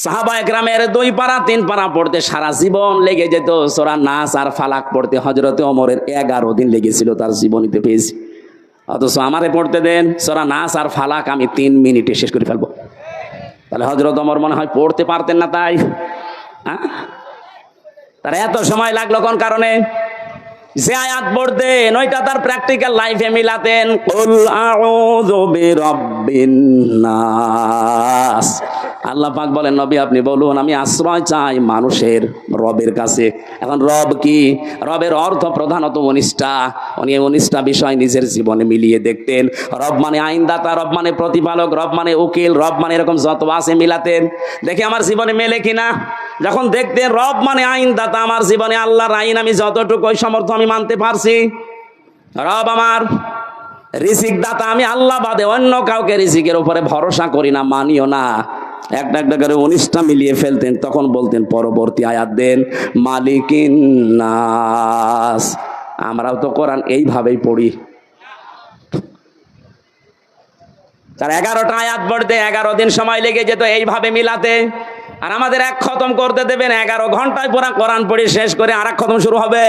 সাহাবা একরামের 2 পারা 3 পারা পড়তে সারা জীবন লেগে যেত। সূরা নাস আর ফালাক পড়তে হযরতে ওমরের 11 দিন লেগেছিল তার জীবনীতে পেয়েছি। অথচ আমারে পড়তে দেন সূরা নাস আর ফালাক, আমি 3 মিনিটে শেষ করে ফেলবো। তাহলে হযরত ওমর মনে হয় পড়তে পারতেন না, তাই তার এত সময় লাগলো কোন কারণে? যে আয়াত পড়তেন ওইটা তার প্র্যাকটিক্যাল লাইফে মিলাতেন। কুল আউযু বিরাব্বিন নাস। আল্লাহ পাক বলেন, নবী আপনি বলুন আমি আশ্রয় চাই মানুষের রবের কাছে। এখন রব কি? রবের অর্থ প্রধানত 19টা। উনি 19টা বিষয় নিজের জীবনে মিলিয়ে দেখতেন। রব মানে আইনদাতা, রব মানে প্রতিপালক, রব মানে উকিল, রব মানে এরকম যত আছে মিলাতেন, দেখে আমার জীবনে মেলে কিনা। যখন দেখতেন রব মানে আইনদাতা, আমার জীবনে আল্লাহর আইন আমি যতটুকু সমর্থ আমি মানতে পারছি। রব আমার রিজিক দাতা, আমি আল্লাহ বাদে অন্য কাউকে রিজিকের উপরে ভরসা করি না, মানিও না। একটা একটা করে 19টা মিলিয়ে ফেলতেন। তখন বলতেন পরবর্তী আয়াত দেন মালিকিন নাস। আমরাও তো কোরআন এইভাবেই পড়ি। তার 11টা আয়াত পড়তে 11 দিন সময় লেগে যেত এইভাবে মিলাতে। আর আমাদের এক খতম করতে দেবেন, 11 ঘন্টায় পুরা কোরআন পড়ি শেষ করে আর এক খতম শুরু হবে।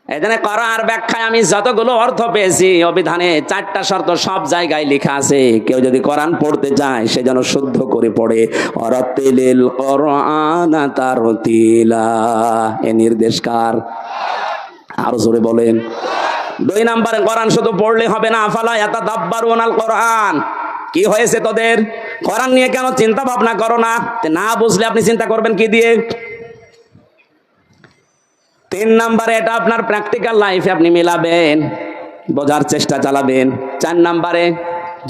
এই জন্য কোরআন ব্যাখ্যায় আমি যতগুলো অর্থ পেয়েছি, অভিধানে 4টা শর্ত সব জায়গায় লেখা আছে। কেউ যদি কোরআন পড়তে চায় সে যেন শুদ্ধ করে পড়ে। অরাতিলিল কোরআনা তারতিলা, এ নির্দেশ কার? আরো জোরে বলেন। 2 নম্বরে কোরআন শুধু পড়লে হবে না, আফালা ইয়াতাদাব্বারুনাল কোরআন। কি হয়েছে তোদের? কোরআন নিয়ে কেন চিন্তা ভাবনা করো না? না বুঝলে আপনি চিন্তা করবেন কি দিয়ে? 3 নম্বরে এটা আপনার প্র্যাকটিক্যাল লাইফে আপনি মেলাবেন, বোঝার চেষ্টা চালাবেন। 4 নম্বরে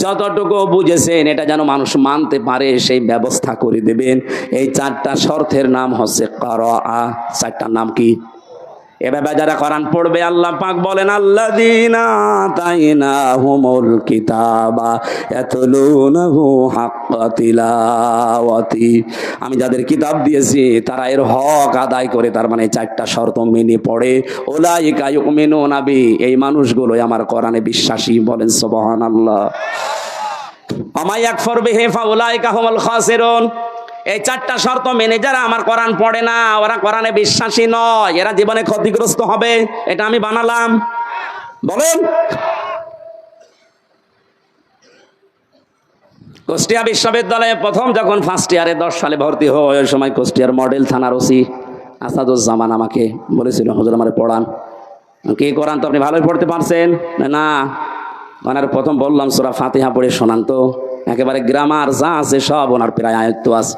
যতটুকু বুঝেছেন এটা যেন মানুষ মানতে পারে সেই ব্যবস্থা করে দেবেন। এই 4টা শর্তের নাম হচ্ছে কিরাআ। 4টার নাম কি? এভাবে যারা কোরআন পড়বে আল্লাহ পাক বলেন আল্লাযীনা আতাইনাহুমুল কিতাবা ইয়াতলুনাহু হাক্কা তিলাওয়াতি। আমি যাদের কিতাব দিয়েছি তারা এর হক আদায় করে, তার মানে 4টা শর্ত মেনে পড়ে। উলাইকা ইউমিনুনা বি, এই মানুষগুলোই আমার কোরআনে বিশ্বাসী। বলেন সুবহানাল্লাহ। ওয়া ইয়াকফুর বিহি ফাউলাইকা হুমুল খাসিরুন। এই 4টা শর্ত মেনে যারা আমার কোরআন পড়ে না, ওরা কোরআনে বিশ্বাসী নয়, এরা জীবনে ক্ষতিগ্রস্ত হবে। এটা আমি বানালাম। বলেন। কুষ্টিয়া বিশ্ববিদ্যালয়ে প্রথম যখন ফার্স্ট ইয়ারে 10 সালে ভর্তি হয়, ওই সময় কুষ্টিয়ার মডেল থানার ওসি আসাদুজ্জামান আমাকে বলেছিল, হুজুর আমারে পড়ান। কি কোরআন তো আপনি ভালোই পড়তে পারছেন না? ওনার প্রথম বললাম সূরা ফাতিহা পড়ে শোনান তো। একেবারে গ্রামার যা আছে সব ওনার প্রায় আয়ত্ত আছে।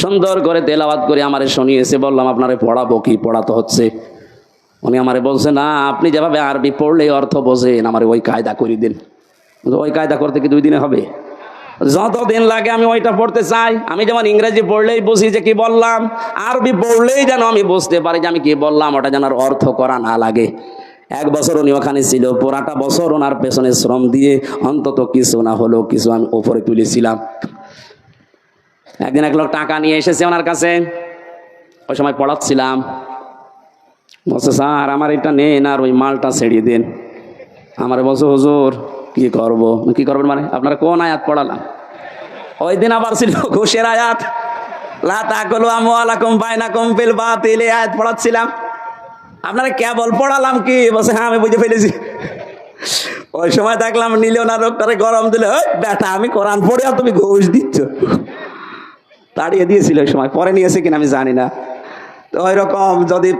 সুন্দর করে তেলাওয়াত করে আমারে শুনিয়েছে। বললাম আপনারে পড়াবো কি? পড়াতে হচ্ছে। উনি আমারে বলছে না, আপনি যেভাবে আরবি পড়লে অর্থ বোঝেন, আমারে ওই কায়দা করে দিন। ওই কায়দা করতে কি 2 দিনে হবে? যতদিন লাগে আমি ওইটা পড়তে চাই। আমি যেমন ইংরেজি পড়লেই বুঝি যে কি বললাম, আরবি পড়লেই যেন আমি বুঝতে পারি যে আমি কি বললাম, ওটা যেন অর্থ করা না লাগে। 1 বছর উনি ওখানে ছিল, পুরাটা বছর ওনার পেছনে শ্রম দিয়ে অন্তত কিছু না হলেও কিছু আমি ওপরে তুলেছিলাম। একদিন এক লোক টাকা নিয়ে এসেছে ওনার কাছে, ওই সময় পড়াচ্ছিলাম। বলছে, স্যার আমার এটা নেন আর ওই মালটা ছেড়িয়ে দেন। আমার বলছে, হুজুর কি করবো? কি করবেন মানে? আপনারা কোন আয়াত পড়ালাম? ওই দিন আবার ছিল ঘুষের আয়াত, লা তাকুলু আমওয়ালাকুম বাইনাকুম বিল বাতিল, এই আয়াত পড়াচ্ছিলাম। আপনারা কেবল পড়ালাম কি? বলছে, হ্যাঁ আমি বুঝে ফেলেছি। ওই সময় দেখলাম নিলে ওনার লোকটারে গরম দিলে, ওই বেটা আমি কোরআন পড়ে আর তুমি ঘুষ দিচ্ছ। তাড়িয়ে দিয়েছিল ওই সময়, পরে নিয়েছে কিনা আমি জানি না। তো ওই রকম যদি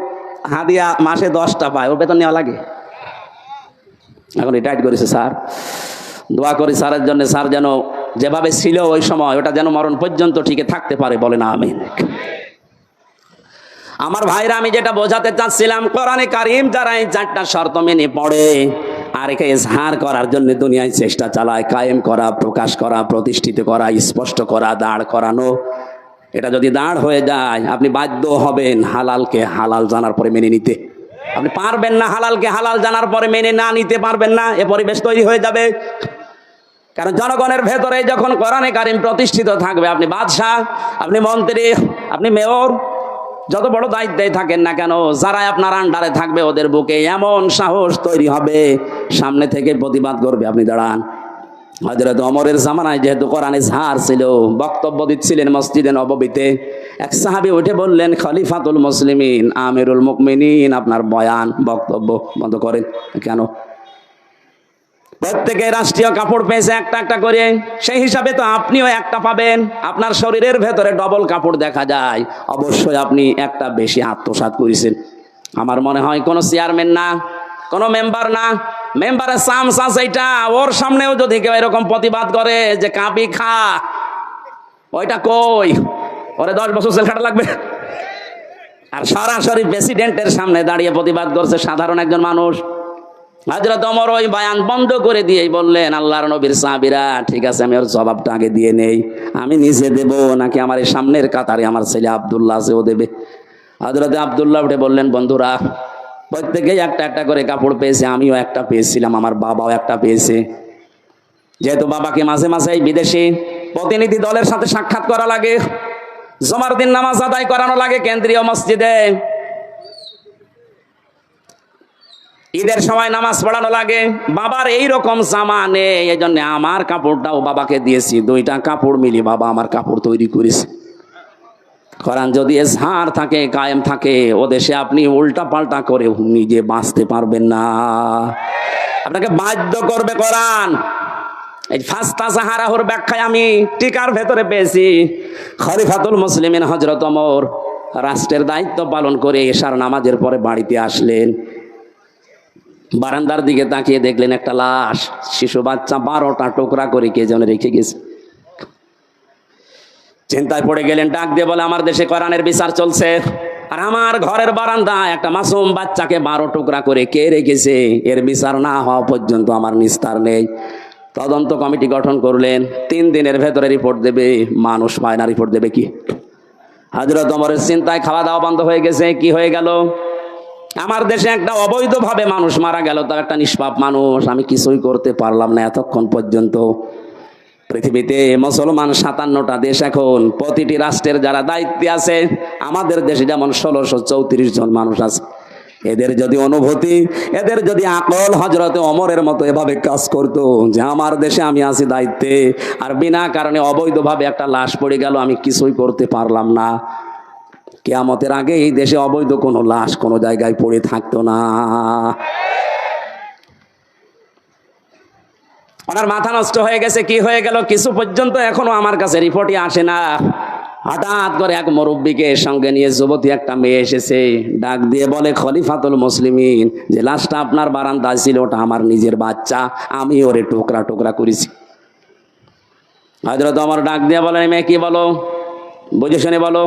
হাদিয়া মাসে 10টা পায়, ওর বেতন নেওয়া লাগে। এখন রিটায়ার্ড করেছে স্যার, দোয়া করি স্যারের জন্য, স্যার যেন যেভাবে ছিল ওই সময় ওটা যেন মরণ পর্যন্ত টিকে থাকতে পারে, বলে না আমিন। আমার ভাইরা, আমি যেটা বোঝাতে চাচ্ছিলাম, কোরআনে কারিম যারা এই 4টা শর্ত মেনে পড়ে আর একে ইজহার করার জন্য দুনিয়ায় চেষ্টা চালায়, কায়েম করা, প্রকাশ করা, প্রতিষ্ঠিত করা, স্পষ্ট করা, দাঁড় করানো, এটা যদি দাঁড় হয়ে যায় আপনি বাধ্য হবেন হালালকে হালাল জানার পরে মেনে নিতে। আপনি পারবেন না হালালকে হালাল জানার পরে মেনে না নিতে পারবেন না, এ পরিবেশ তৈরি হয়ে যাবে। কারণ জনগণের ভেতরে যখন কোরআনে কারিম প্রতিষ্ঠিত থাকবে, আপনি বাদশাহ, আপনি মন্ত্রী, আপনি মেয়র, যত বড় দায়িত্বে থাকেন না কেন, যারা আপনার আন্ডারে থাকবে ওদের বুকে এমন সাহস তৈরি হবে, সামনে থেকে প্রতিবাদ করবে। আপনি দাঁড়ান। হযরত ওমরের জামানায় যেহেতু কোরআনে ঝাড় ছিল, বক্তব্য দিচ্ছিলেন মসজিদে নববীতে, এক সাহাবী উঠে বললেন, খলিফাতুল মুসলিমিন, আমিরুল মুমিনিন, আপনার বয়ান বক্তব্য বন্ধ করেন। কেন? প্রত্যেকে রাষ্ট্রীয় কাপড় পেয়েছে একটা একটা করে, সেই হিসাবে তো আপনিও একটা পাবেন। আপনার শরীরের ভেতরে ডবল কাপড় দেখা যায়, অবশ্যই আপনি একটা বেশি আত্মসাৎ করেছেন। আমার মনে হয় কোনো চেয়ারম্যান না, কোনো মেম্বার না, মেম্বারের চামচ আছে এটা, ওর সামনেও যদি কেউ এরকম প্রতিবাদ করে যে কাপি খা, ওইটা কই, ওরে 10 বছর জেল খাটা লাগবে। আর সরাসরি প্রেসিডেন্টের সামনে দাঁড়িয়ে প্রতিবাদ করছে সাধারণ একজন মানুষ। হযরত ওমর ওই বয়ান বন্ধ করে দিয়েই বললেন, আল্লাহর নবীর সাহাবীরা, ঠিক আছে আমি ওর জবাবটা আগে দিয়ে নেই, আমি নিজে দেব নাকি আমার এই সামনের কাতারে আমার ছেলে আব্দুল্লাহ আছে ও দেবে? হযরত আব্দুল্লাহ উঠে বললেন, বন্ধুরা, প্রত্যেকেই একটা একটা করে কাপড় পেয়েছে, আমিও একটা পেয়েছিলাম, আমার বাবাও একটা পেয়েছে। যেহেতু বাবাকে মাঝে মাঝে বিদেশি প্রতিনিধি দলের সাথে সাক্ষাৎ করা লাগে, জুমার দিন নামাজ আদায় করানো লাগে কেন্দ্রীয় মসজিদে, ঈদের সময় নামাজ পড়ানো লাগে, বাবার এই রকম জামা নেই, এই জন্য আমার কাপড়টাও বাবাকে দিয়েছি, 2টা কাপড় মিলি বাবা আমার কাপড় তৈরি করেছে। কোরআন যদি ইজহার থাকে, কায়েম থাকে, ও দেশে আপনি উল্টা পাল্টা করে নিজে বাঁচতে পারবেন না, আপনাকে বাধ্য করবে কোরআন। এই ফাস্তা সাহারাহুর ব্যাখ্যায় আমি টিকার ভেতরে পেয়েছি, খলিফাতুল মুসলিমিন হযরত ওমর রাষ্ট্রের দায়িত্ব পালন করে এশার নামাজের পরে বাড়িতে আসলেন, বারান্দার দিকে তাকিয়ে দেখলেন একটা লাশ, শিশু বাচ্চা 12টা টুকরা করে কে যেন রেখে গেছে। চিন্তায় পড়ে গেলেন, ডাক দিয়ে বলে, আমার দেশে কোরআনের বিচার চলছে, আর আমার ঘরের বারান্দায় একটা মাসুম বাচ্চাকে 12 টুকরা করে কে রেখেছে, এর বিচার না হওয়া পর্যন্ত আমার নিস্তার নেই। তদন্ত কমিটি গঠন করলেন, 3 দিনের ভেতরে রিপোর্ট দেবে। মানুষ পায় না, রিপোর্ট দেবে কি? হযরত ওমরের চিন্তায় খাওয়া দাওয়া বন্ধ হয়ে গেছে। কি হয়ে গেল? আমার দেশে একটা অবৈধভাবে মানুষ মারা গেল, তার একটা নিষ্পাপ মানুষ, আমি কিছুই করতে পারলাম না এতক্ষণ পর্যন্ত। পৃথিবীতে মুসলমান 57টা দেশ, এখন প্রতিটি রাষ্ট্রের যারা দায়িত্বে আছে, আমাদের দেশে যেমন 1634 জন মানুষ আছে, এদের যদি অনুভূতি, এদের যদি আকল হযরতে ওমরের মতো এভাবে কাজ করতো যে আমার দেশে আমি আছি দায়িত্বে, আর বিনা কারণে অবৈধভাবে একটা লাশ পড়ে গেল, আমি কিছুই করতে পারলাম না, কিয়ামতের আগে এই দেশে অবৈধ কোনো লাশ কোনো জায়গায় পড়ে থাকতো না। ওনার মাথা নষ্ট হয়ে গেছে। কি হয়ে গেল? কিছু পর্যন্ত এখনো আমার কাছে রিপোর্টই আসে না। হঠাৎ করে এক মুরব্বীকে সঙ্গে নিয়ে যুবতী একটা মেয়ে এসেছে, ডাক দিয়ে বলে, খলিফাতুল মুসলিমিন, যে লাশটা আপনার বারান্দায় ছিল ওটা আমার নিজের বাচ্চা, আমি ওরে টুকরা টুকরা করেছি। হযরত ওমর ডাক দিয়ে বলেন, মেয়ে কি বলো, বুঝে শুনে বলো,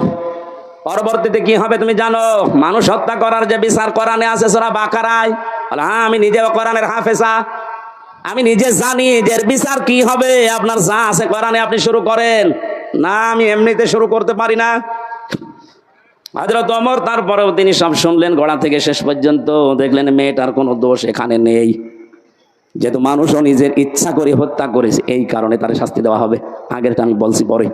পরবর্তীতে কি হবে তুমি জানো? মানুষ হত্যা করার যে বিচার কোরআনে আছে সূরা বাকারায়, বলে, হ্যাঁ আমি নিজেও কোরআনের হাফেজা, আমি নিজে জানি যে এর বিচার কি হবে। আপনার যা আছে কোরআনে আপনি শুরু করেন। না, আমি এমনিতে শুরু করতে পারি না। হযরত ওমর তারপরেও তিনি সব শুনলেন গোড়া থেকে শেষ পর্যন্ত, দেখলেন মেয়েটার কোনো দোষ এখানে নেই, যেহেতু মানুষও নিজের ইচ্ছা করে হত্যা করেছে এই কারণে তার শাস্তি দেওয়া হবে। আগেরটা আমি বলছি পরে।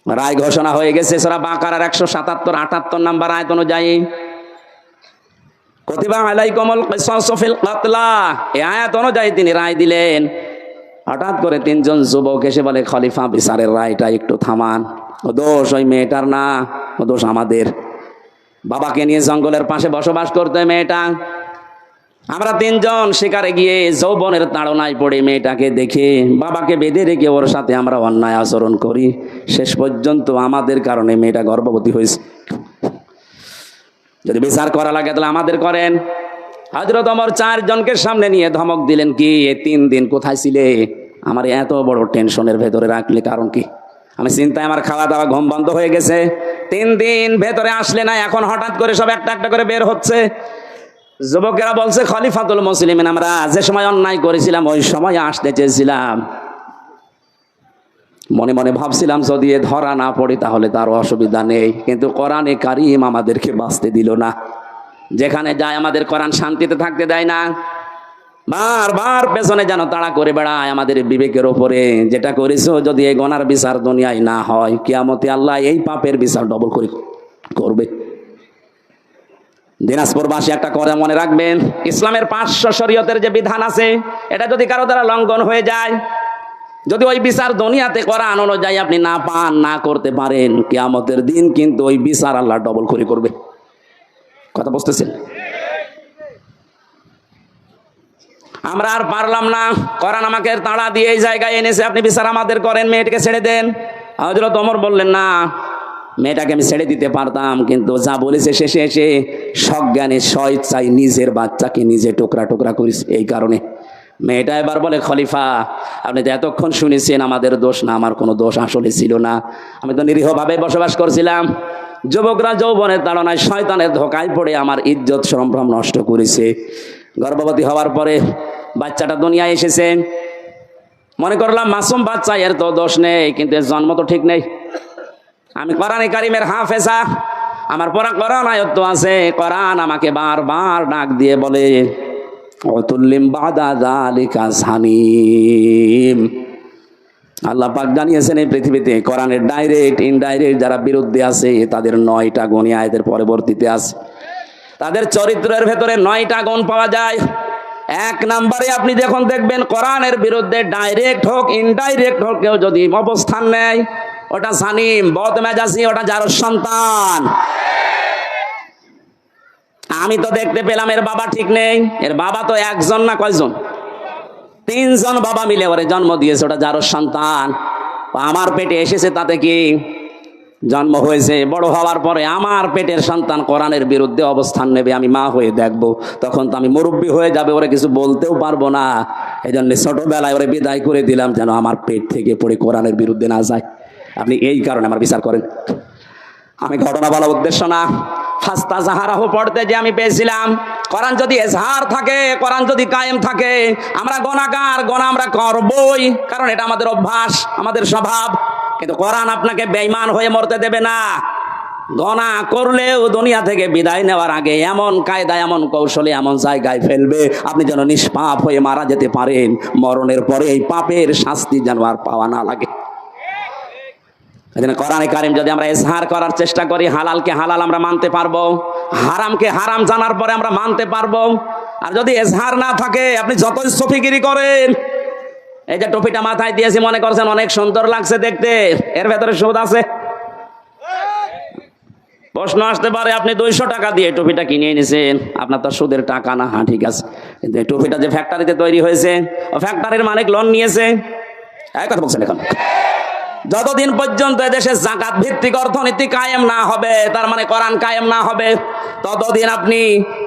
রায় ঘোষণা হয়ে গেছে সূরা বাকারার 177-78 নম্বর আয়াত অনুযায়ী, কুতিবা আলাইকুমুল কিসাসু ফিল কাতলা, এই আয়াত অনুযায়ী তিনি রায় দিলেন। হঠাৎ করে তিনজন যুবক এসে বলে, খলিফা বিচারের রায়টা একটু থামান, ও দোষ ওই মেয়েটার না, ও দোষ আমাদের। বাবাকে নিয়ে জঙ্গলের পাশে বসবাস করতে মেয়েটা, আমরা তিনজন শিকারে গিয়ে যৌবনের তাড়নায় পড়ে মেয়েটাকে দেখে বাবাকে বেঁধে রেখে ওর সাথে আমরা অন্যায় আচরণ করি, শেষ পর্যন্ত আমাদের কারণে মেয়েটা গর্ভবতী হয়েছে। যদি বিচার করা লাগে তাহলে আমাদের করেন। হযরত ওমর 4 জনকে সামনে নিয়ে ধমক দিলেন, কি 3 দিন কোথায় ছিলে? আমার এত বড় টেনশনের ভেতরে রাখলে কারণ কি? আমি চিন্তায় আমার খাওয়া দাওয়া ঘুম বন্ধ হয়ে গেছে। 3 দিন ভেতরে আসলে না, এখন হঠাৎ করে সব একটা একটা করে বের হচ্ছে। যুবকেরা বলছে, খলিফাতুল মুসলিমিন, আমরা যে সময় অন্যায় করেছিলাম ওই সময় আসতে চেয়েছিলাম। মনে মনে ভাবছিলাম যদি এ ধরা না পড়ে তাহলে তার অসুবিধা নেই, কিন্তু কোরআনে কারীম আমাদেরকে বাঁচতে দিল না। যেখানে যায় আমাদের কোরআন শান্তিতে থাকতে দেয় না, বারবার পেছনে যেন তাড়া করে বেড়ায় আমাদের বিবেকের ওপরে। যেটা করেছো যদি এই গুনার বিচার দুনিয়ায় না হয়, কিয়ামতে আল্লাহ এই পাপের বিচার ডবল করে করবে। দিনাজপুরবাসী একটা কথা মনে রাখবেন, ইসলামের 500 শরীয়তের যে বিধান আছে, এটা যদি কারো দ্বারা লঙ্ঘন হয়ে যায়, যদি ওই বিচার দুনিয়াতে কোরআন অনুযায়ী আপনি না পান, না করতে পারেন, কিয়ামতের দিন কিন্তু ওই বিচার আল্লাহ ডবল করে করবে। কথা বুঝতেছেন? আমরা আর পারলাম না, কোরআন আমাকে তাড়া দিয়ে এই জায়গায় এনেছে, আপনি বিচার আমাদের করেন, মেয়েটাকে ছেড়ে দেন। হযরত ওমর বললেন, না, মেয়েটাকে আমি ছেড়ে দিতে পারতাম, কিন্তু যা বলেছে শেষে এসে সজ্ঞানে স্বেচ্ছায় নিজের বাচ্চাকে নিজে টুকরা টুকরা করিস, এই কারণে। মেয়েটা এবার বলে, খলিফা আপনি তো এতক্ষণ শুনেছেন আমাদের দোষ না, আমার কোনো দোষ আসলে ছিল না, আমি তো নিরীহভাবে বসবাস করছিলাম। যুবকরা যৌবনের তাড়নায় শয়তানের ধোকায় পড়ে আমার ইজ্জত সম্ভ্রম নষ্ট করেছে। গর্ভবতী হওয়ার পরে বাচ্চাটা দুনিয়ায় এসেছে, মনে করলাম মাসুম বাচ্চা, এর তো দোষ নেই, কিন্তু এর জন্ম তো ঠিক নেই। আমি কোরআনে কারিমের হাফেজা, আমার পড়া কোরআন আয়াত আছে, কোরআন আমাকে বারবার ডাক দিয়ে বলে, অতুল্লিম বাদা যালিকা জানিম। আল্লাহ পাক জানিয়েছেন এই পৃথিবীতে কোরআনের ডাইরেক্ট ইনডাইরেক্ট যারা বিরুদ্ধে আছে তাদের 9টা গুণ আয়াতের পরবর্তীতে আছে। তাদের চরিত্রের ভেতরে 9টা গুণ পাওয়া যায়। 1 নম্বরে আপনি যখন দেখবেন কোরআনের বিরুদ্ধে ডাইরেক্ট হোক ইনডাইরেক্ট হোক কেউ যদি অবস্থান নেয়, ওটা জানিম, বদমেজাজি, ওটা যার সন্তান। আমি তো দেখতে পেলাম এর বাবা ঠিক নেই, এর বাবা তো একজন না কয়জন, 3 জন বাবা মিলে ওরে জন্ম দিয়েছে, ওটা যার সন্তান। আমার পেটে এসেছে তাতে কি, জন্ম হয়েছে, বড় হওয়ার পরে আমার পেটের সন্তান কোরআনের বিরুদ্ধে অবস্থান নেবে, আমি মা হয়ে দেখবো, তখন তো আমি মুরব্বী হয়ে যাবে, ওরা কিছু বলতেও পারবো না। এই জন্য ছোটবেলায় ওরে বিদায় করে দিলাম যেন আমার পেট থেকে পড়ে কোরআনের বিরুদ্ধে না যায়। আপনি এই কারণে আমার বিচার করেন। আমি ঘটনা বলার উদ্দেশ্য না, ফাস্তা জাহারাহু পড়তে যে আমি পেয়েছিলাম, কোরআন যদি এজহার থাকে, কোরআন যদি কায়েম থাকে, আমরা গুনাহগার, গুনাহ আমরা করবই, কারণ এটা আমাদের অভ্যাস, আমাদের স্বভাব। কিন্তু কোরআন আপনাকে বেঈমান হয়ে মরতে দেবে না। গুনাহ করলেও দুনিয়া থেকে বিদায় নেওয়ার আগে এমন কায়দা, এমন কৌশলে, এমন জায়গায় ফেলবে আপনি যেন নিষ্পাপ হয়ে মারা যেতে পারেন, মরণের পরে এই পাপের শাস্তি যেন আর পাওয়া না লাগে। কোরআনে কারিম যদি আমরা ইজহার করার চেষ্টা করি, হালালকে হালাল আমরা মানতে পারবো, হারামকে হারাম জানার পরে আমরা মানতে পারবো। আর যদি ইজহার না থাকে, আপনি যতই সফিগিরি করেন, এই যে টুপিটা মাথায় দিয়েছি মনে করছেন অনেক সুন্দর লাগছে দেখতে, এর ভেতরে সুদ আছে। প্রশ্ন আসতে পারে, আপনি 200 টাকা দিয়ে টুপিটা কিনে এনেছেন, আপনার তো সুদের টাকা না। হ্যাঁ ঠিক আছে, কিন্তু এই টুপিটা যে ফ্যাক্টরিতে তৈরি হয়েছে, ও ফ্যাক্টরির মালিক লোন নিয়েছে। এক কথা বলছেন এখন, যতদিন পর্যন্ত এদেশে যাকাত ভিত্তিক অর্থনীতি কায়েম না হবে, তার মানে কোরআন কায়েম না হবে, ততদিন আপনি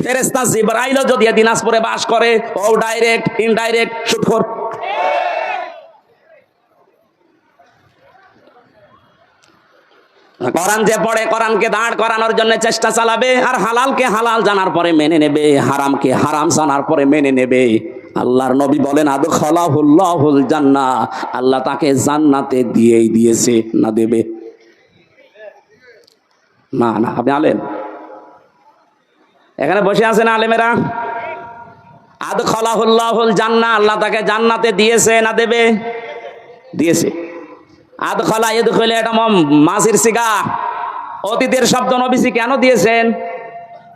ফেরেশতা জিবরাইলও যদি দিনাজপুরে বাস করে, ও ডাইরেক্ট ইনডাইরেক্ট সুদখোর। কোরআন যে পড়ে কোরআনকে দাঁড় করানোর জন্য চেষ্টা চালাবে, আর হালালকে হালাল জানার পরে মেনে নেবে, হারামকে হারাম জানার পরে মেনে নেবে। আল্লাহর নবী বলেন, আদখালাহুল্লাহুল জান্নাহ, আল্লাহ তাকে জান্নাতে দিয়েই দিয়েছে, না দেবে। না না, আপনি আলেম, এখানে বসে আছেন আলেমেরা। আদখালাহুল্লাহুল জান্নাহ, আল্লাহ তাকে জান্নাতে দিয়েছে না দেবে? দিয়েছে। আদখালা ইদখিল, এটা মাজির সিগা, অতীতের শব্দ। নবীজি কেন দিয়েছেন?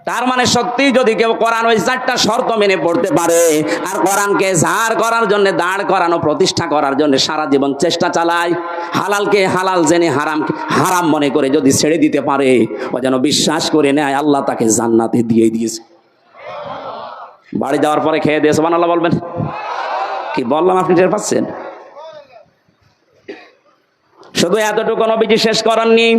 তার মানে সত্যি যদি কেউ কোরআন ওই 4টা শর্ত মেনে পড়তে পারে, আর কোরআনকে ঝাড় করার জন্য, দাঁড় করানো, প্রতিষ্ঠা করার জন্য সারা জীবন চেষ্টা চালায়, হালালকে হালাল জেনে হারামকে হারাম মনে করে যদি ছেড়ে দিতে পারে, ও যেন বিশ্বাস করে নেয় আল্লাহ তাকে জান্নাতে দিয়ে দিয়েছে। বাড়ি যাওয়ার পরে খেয়ে দিয়ে সুবহানাল্লাহ বলবেন। কি বললাম আপনি টের পাচ্ছেন? শুধু এতটুকু নবীজি শেষ করেননি,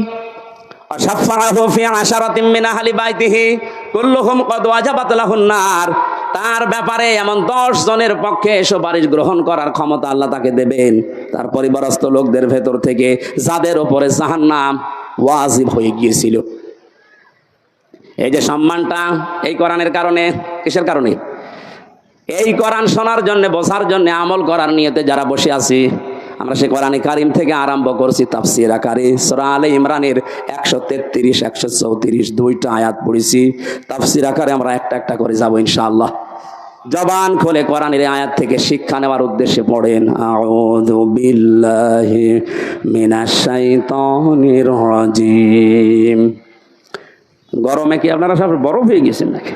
তার ব্যাপারে এমন 10 জনের পক্ষে সুপারিশ গ্রহণ করার ক্ষমতা আল্লাহ তাকে দেবেন, তার পরিবারস্থ লোকদের ভেতর থেকে, যাদের উপরে জাহান্নাম ওয়াজিব হয়ে গিয়েছিল। এই যে সম্মানটা এই কোরআনের কারণে, কিসের কারণে? এই কোরআন শোনার জন্য, বোঝার জন্য, আমল করার নিয়তে যারা বসে আছি, আমরা সে কোরআনে কারিম থেকে আরম্ভ করছি তাফসীর আকারে সূরা আলে ইমরানের 133, 134 দুইটা আয়াত পড়েছি। তাফসীর আকারে আমরা একটা একটা করে যাব ইনশাআল্লাহ। জবান খুলে কোরআনের আয়াত থেকে শিক্ষা নেওয়ার উদ্দেশ্যে পড়েন। আউযু বিল্লাহি মিনাশ শাইতানির রাজিম। গরমে কি আপনারা সব বরফ হয়ে গেছেন নাকি?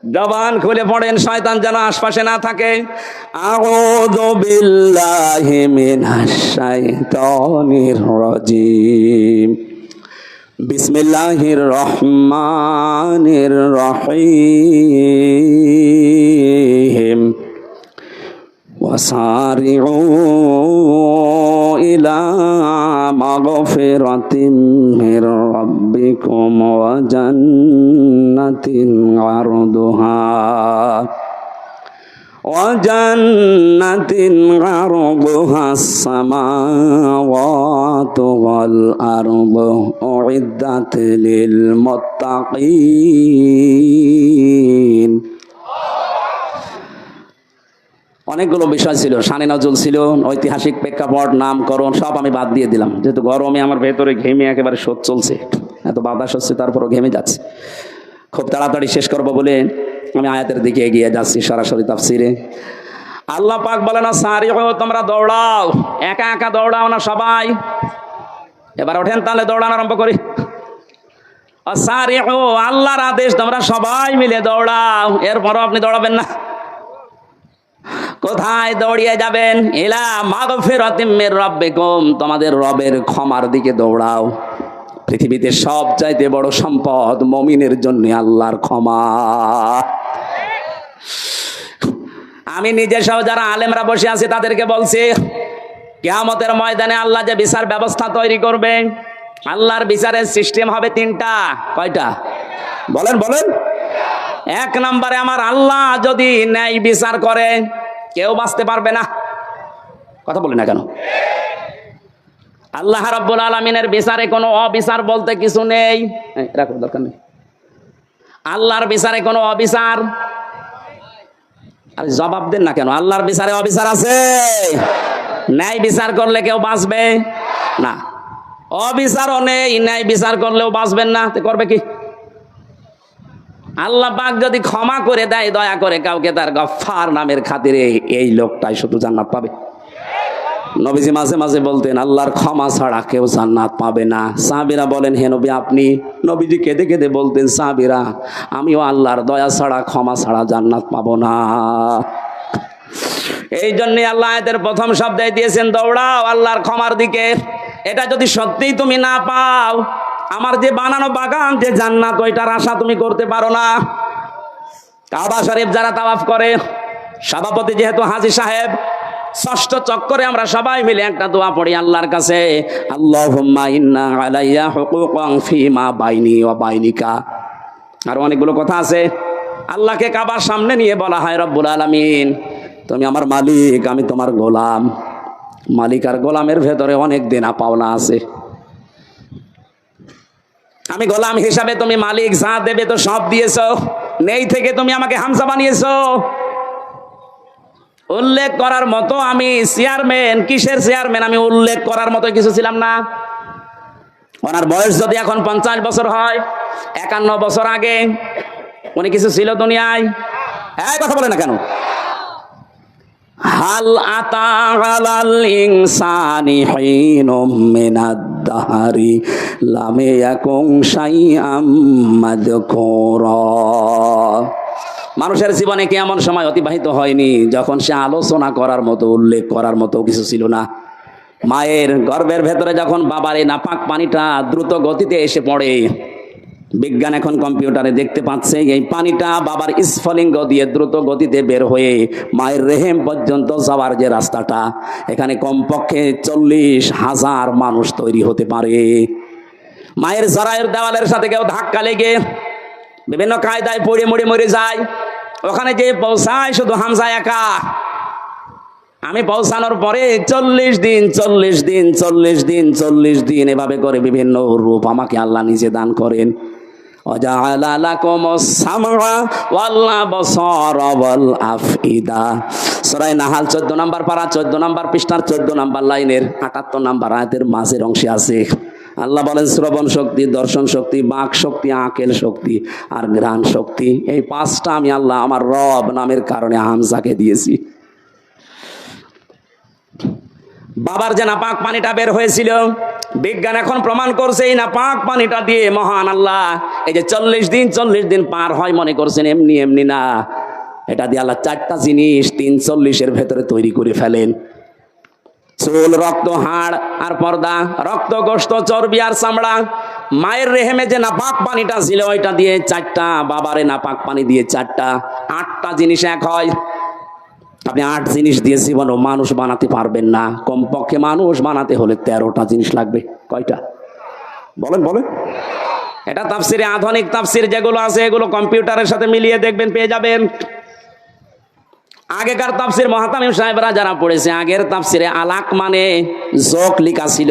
জবান খুলে পড়েন, শয়তান যেন আশপাশে না থাকে। আউযু বিল্লাহি মিনাশ শাইতানির রাজিম। বিসমিল্লাহির রহমানির রহিম। ওয়াসারিউ ইলা মাগফিরাতিম মির রাব্বিকুম ওয়া জান্নাতিন আরদুহাস সামাওয়াতু ওয়াল আরদু উইদ্দাত লিল মুত্তাকিন। অনেকগুলো বিষয় ছিল, শানে নজরুল ছিল, ঐতিহাসিক প্রেক্ষাপট, নামকরণ, সব আমি বাদ দিয়ে দিলাম, যেহেতু গরমে আমার ভেতরে ঘেমে একেবারে শোধ চলছে, এত বাতাস হচ্ছে, তারপরও ঘেমে যাচ্ছে। খুব তাড়াতাড়ি শেষ করবো বলে আমি আয়াতের দিকে এগিয়ে যাচ্ছি সরাসরি তাফসিরে। আল্লাহ পাক বলে না, সারিউ, তোমরা দৌড়াও। একা একা দৌড়াও না, সবাই। এবার ওঠেন তাহলে দৌড়ানো আরম্ভ করি। সারিউ, আল্লাহর আদেশ, তোমরা সবাই মিলে দৌড়াও। এরপরও আপনি দৌড়াবেন না। কোথায় দৌড়িয়ে যাবেন? ইলা মাগফিরাতিম মির রাব্বিকুম, তোমাদের রবের ক্ষমার দিকে দৌড়াও। পৃথিবীতে সবচাইতে বড় সম্পদ মুমিনের জন্য আল্লাহর ক্ষমা। আমি নিজে সহ যারা আলেমরা বসে আছি তাদেরকে বলছি, কিয়ামতের ময়দানে আল্লাহ যে বিচার ব্যবস্থা তৈরি করবে, আল্লাহর বিচারের সিস্টেম হবে 3টা। কয়টা? বলেন বলেন। 1 নম্বরে, আমার আল্লাহ যদি ন্যায় বিচার করে, কেউ বাঁচতে পারবে না। কথা বলি না কেন? আল্লাহ রাব্বুল আলামিনের বিচারে কোনো অবিচার বলতে কিছু নেই। রাখো, দরকার নেই। আল্লাহর বিচারে কোনো অবিচার, আর জবাব দেন না কেন? আল্লাহর বিচারে অবিচার আছে? ন্যায় বিচার করলে কেউ বাঁচবে না। অবিচারও নেই, ন্যায় বিচার করলেও বাঁচবেন না। তো করবে কি? আল্লাহ পাক যদি ক্ষমা করে দেয় দয়া করে কাউকে, তার গফফার নামের খাতিরে, এই লোকটাই শুধু জান্নাত পাবে। নবীজি মাঝে মাঝে বলতেন, আল্লাহর ক্ষমা ছাড়া কেউ জান্নাত পাবে না। সাহাবীরা বলেন, হে নবী আপনি? নবীজি কেঁদে কেঁদে বলতেন, সাহাবীরা, আমিও আল্লাহর দয়া ছাড়া, ক্ষমা ছাড়া জান্নাত পাবো না। এই জন্যে আল্লাহ আয়াতের প্রথম শব্দে দিয়েছেন, দৌড়াও আল্লাহর ক্ষমার দিকে। এটা যদি সত্যিই তুমি না পাও, আমার যে বানানো বাগান, যে জান্নাত, ওইটার আশা তুমি করতে পারো না। কাবা শরীফ যারা তাওয়াফ করে, সভাপতি যেহেতু হাজী সাহেব, 6ষ্ঠ চক্করে আমরা সবাই মিলে একটা দোয়া পড়ি আল্লাহর কাছে, আল্লাহুম্মা ইন্না আলাইয়া হুকুকান ফিমা বাইনি ওয়া বাইনিকা। আর অনেকগুলো কথা আছে। আল্লাহকে কাবার সামনে নিয়ে বলা হয়, রব্বুল আলামিন, তুমি আমার মালিক, আমি তোমার গোলাম। মালিক আর গোলামের ভেতরে অনেক দেনা পাওনা আছে। আমি গোলাম হিসাবে তুমি মালিক, যা দেবে তো সব দিয়েছো, নেই থেকে তুমি আমাকে হামজা বানিয়েছো। উল্লেখ করার মতো আমি চেয়ারম্যান, কিসের চেয়ারম্যান? আমি উল্লেখ করার মতো কিছু ছিলাম না। ওনার বয়স যদি এখন 50 বছর হয়, 51 বছর আগে উনি কিছু ছিল দুনিয়ায়? হ্যাঁ, কথা বলে না কেন? হাল আতা আলাল ইনসানি হিনুম মিনাদ দাহরি লাম ইয়াকুন শাইআম মাযকুরা। মানুষের জীবনে কি এমন সময় অতিবাহিত হয়নি যখন সে আলোচনা করার মতো, উল্লেখ করার মতো কিছু ছিল না? মায়ের গর্ভের ভেতরে যখন বাবার এই নাপাক পানিটা দ্রুত গতিতে এসে পড়ে, বিজ্ঞান এখন কম্পিউটারে দেখতে পাচ্ছে এই পানিটা বাবার স্ফলিঙ্গ দিয়ে দ্রুত গতিতে বের হয়ে মায়ের রেহেম পর্যন্ত যাওয়ার যে রাস্তাটা, এখানে কমপক্ষে 40,000 মানুষ তৈরি হতে পারে। মায়ের জরায়ুর দেওয়ালের সাথে কেউ ধাক্কা লেগে বিভিন্ন কায়দায় পড়ে মরে যায়, ওখানে যে পৌঁছায় শুধু হামজা একা। আমি পৌঁছানোর পরে 40 দিন এভাবে করে বিভিন্ন রূপ আমাকে আল্লাহ নিজে দান করেন। ওয়াজআলা লাকুমুস সামআ ওয়াল আবসারা ওয়াল আফইদা। সূরা নাহাল 14 নম্বর পারা, 14 নম্বর পৃষ্ঠার 14 নম্বর লাইনের 78 নম্বর আয়াতের মাঝের অংশে আছে আল্লাহ বলেন শ্রবণ শক্তি, দর্শন শক্তি, বাক শক্তি, আকেল শক্তি আর ঘ্রাণ শক্তি, এই 5টা আমি আল্লাহ আমার রব নামের কারণে হামজাকে দিয়েছি। বাবার যে নাপাক পানিটা বের হয়েছিল, বিজ্ঞান এখন প্রমাণ করছে এই নাপাক পানিটা দিয়ে মহান আল্লাহ এই যে 40 দিন পার হয় মনে করছেন এমনি না, এটা দিয়ে আল্লাহ 4টা জিনিস 340-এর ভেতরে তৈরি করে ফেলেন। চুল, রক্ত, হাড় আর পর্দা, রক্ত, গোশত, চর্বি আর চামড়া। মায়ের রেহেমে যে নাপাক পানিটা ছিল ওইটা দিয়ে 4টা, বাবারে নাপাক পানি দিয়ে 4টা, 8টা জিনিস এক হয়। আপনি 8 জিনিস দিয়ে জীবন মানুষ বানাতে পারবেন না, কমপক্ষে মানুষ বানাতে হলে 13টা জিনিস লাগবে। কয়টা বলেন? এটা তাফসিরে, আধুনিক তাফসির যেগুলো আছে এগুলো কম্পিউটারের সাথে মিলিয়ে দেখবেন, পেয়ে যাবেন। আগেকার তাফসির মুহতামিম সাহেবরা যারা পড়েছে, আগের তাফসিরে আলাক মানে যোগ লেখা ছিল,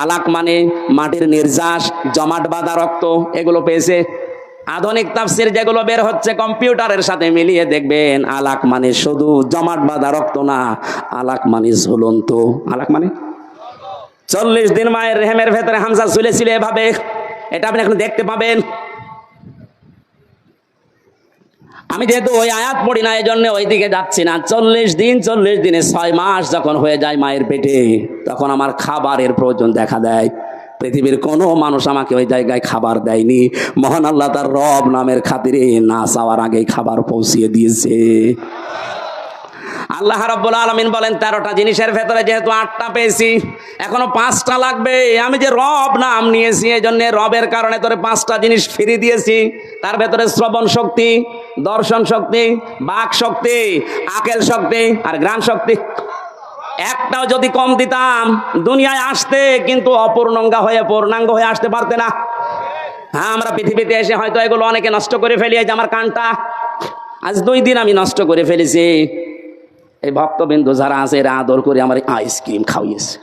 আলাক মানে মাটির নির্যাস, জমাট বাঁধা রক্ত, এগুলো পেয়েছে। আধুনিক তাফসির যেগুলো বের হচ্ছে কম্পিউটারের সাথে মিলিয়ে দেখবেন, আলাক মানে শুধু জমাট বাঁধা রক্ত না, আলাক মানে ঝুলন্ত। আলাক মানে 40 দিন মায়ের রেহেমের ভেতরে হামজা ঝুলেছিল এভাবে, এটা আপনি এখন দেখতে পাবেন। আমি যেহেতু ওই আয়াত পড়ি না, এই জন্য ওই দিকে যাচ্ছি না। 40 দিনে 6 মাস যখন হয়ে যায় মায়ের পেটে, তখন আমার খাবারের প্রয়োজন দেখা দেয়। পৃথিবীর কোনো মানুষ আমাকে ওই জায়গায় খাবার দেয়নি, মহান আল্লাহ তার রব নামের খাতিরে না চাওয়ার আগেই খাবার পৌঁছিয়ে দিয়েছে। আল্লাহ রাব্বুল আলামিন বলেন 13টা জিনিসের ভেতরে যেহেতু 8টা পেয়েছি, এখনো 5টা লাগবে। আমি যে রব নাম নিয়েছি এই জন্য রবের কারণে তোরে 5টা জিনিস ফ্রি দিয়েছি। তার ভেতরে শ্রবণ শক্তি, দর্শন শক্তি, বাক শক্তি, আকেল শক্তি আর ঘ্রাণ শক্তি। একটাও যদি কম দিতাম দুনিয়ায় আসতে কিন্তু অপূর্ণাঙ্গ হয়ে আসতে পারতে না। হ্যাঁ, আমরা পৃথিবীতে এসে হয়তো এগুলো অনেকে নষ্ট করে ফেলি। এই যে আমার কানটা আজ 2 দিন আমি নষ্ট করে ফেলেছি। এই ভক্তবিন্দু যারা আছে এরা আদর করে আমার আইসক্রিম খাওয়িয়েছে,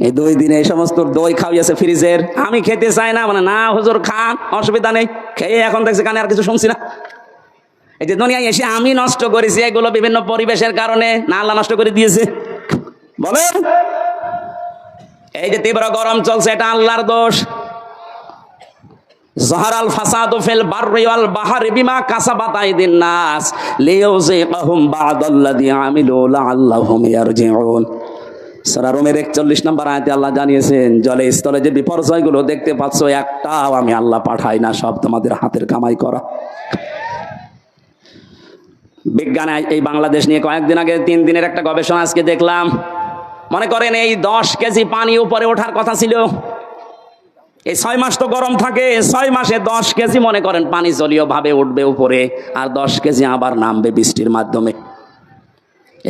এই 2 দিনে এই সমস্ত দই খাওয়িয়েছে ফ্রিজের। আমি খেতে চাই না, মানে না হুজুর খান, অসুবিধা নেই। খেয়ে এখন দেখছি কানে আর কিছু শুনছি না। এই যে দুনিয়ায় এসে আমি নষ্ট করেছি, এগুলো বিভিন্ন পরিবেশের কারণে না আল্লাহ নষ্ট করে দিয়েছে? বলেন, এই যে তীব্র গরম চলছে এটা আল্লাহর দোষ। যাহারাল ফাসাদু ফিল বাররি ওয়াল বাহরি বিমা কাসাবাত আইদিন নাস লিইউযিকাহুম বা'দাল্লাযী আমিলু লাআল্লাহুম ইয়ারজিউন। সূরা রুমের 41 নম্বর আয়াতে আল্লাহ জানিয়েছেন, জলে স্থলে যে বিপর্যয়গুলো দেখতে পাচ্ছ একটাও আমি আল্লাহ পাঠাই না, সব তোমাদের হাতের কামাই করা। বিজ্ঞান এই বাংলাদেশ নিয়ে কয়েকদিন আগে 3 দিনের একটা গবেষণা আজকে দেখলাম। মনে করেন এই 10 কেজি পানি উপরে ওঠার কথা ছিল, এই 6 মাস তো গরম থাকে, 6 মাসে 10 কেজি মনে করেন পানি জলীয় ভাবে উঠবে উপরে, আর 10 কেজি আবার নামবে বৃষ্টির মাধ্যমে।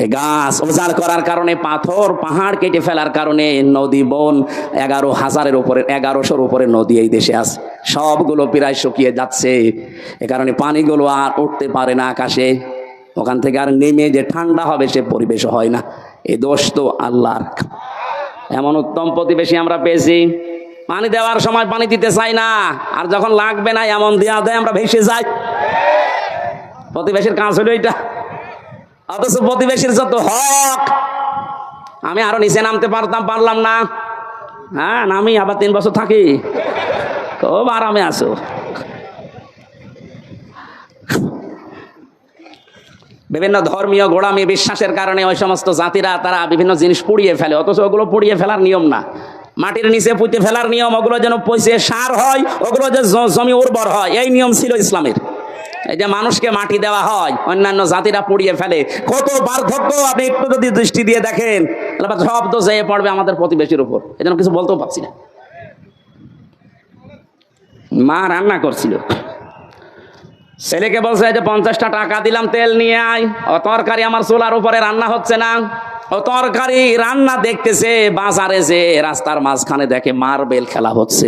এই গাছ উজাড় করার কারণে, পাথর পাহাড় কেটে ফেলার কারণে নদী বন 1100-র উপরে নদী এই দেশে আছে, সবগুলো প্রায় শুকিয়ে যাচ্ছে। এ কারণে পানিগুলো আর উঠতে পারে না আকাশে, ওখান থেকে আর নেমে যে ঠান্ডা হবে সে পরিবেশ হয় না। এই দোষ তো আল্লাহর। এমন উত্তম প্রতিবেশী আমরা পেয়েছি, পানি দেওয়ার সময় পানি দিতে চাই না, আর যখন লাগবে না এমন দেওয়া দেয় আমরা ভেসে যাই। প্রতিবেশীর কাজ হলো এটা। অথচ প্রতিবেশীর যত হক, আমি আরো নিচে নামতে পারলাম না। হ্যাঁ নামি আবার 3 বছর থাকি, খুব আরামে আছো। বিভিন্ন ধর্মীয় গোড়ামি বিশ্বাসের কারণে ওই সমস্ত জাতিরা তারা বিভিন্ন জিনিস পুড়িয়ে ফেলে, অথচ ওগুলো পুড়িয়ে ফেলার নিয়ম না, মাটির নিচে পুঁতে ফেলার নিয়ম, ওগুলো যেন পচে সার হয়, ওগুলো যে জমি উর্বর হয়, এই নিয়ম ছিল ইসলামের। এই যে মানুষকে মাটি দেওয়া হয়, অন্যান্য জাতিরা পুড়িয়ে ফেলে, কত পার্থক্য আপনি একটু যদি দৃষ্টি দিয়ে দেখেন, সব তো যেয়ে পড়বে আমাদের প্রতিবেশীর উপর। এই জন্য কিছু বলতেও পারছি না। মা রান্না করছিল, ছেলেকে বলছে যে 50টা টাকা দিলাম তেল নিয়ে আয়, ও তরকারি আমার চুলার উপরে রান্না হচ্ছে না, ও তরকারি রান্না দেখতেছে, বাজারে যে রাস্তার মাঝখানে দেখে মার্বেল খেলা হচ্ছে,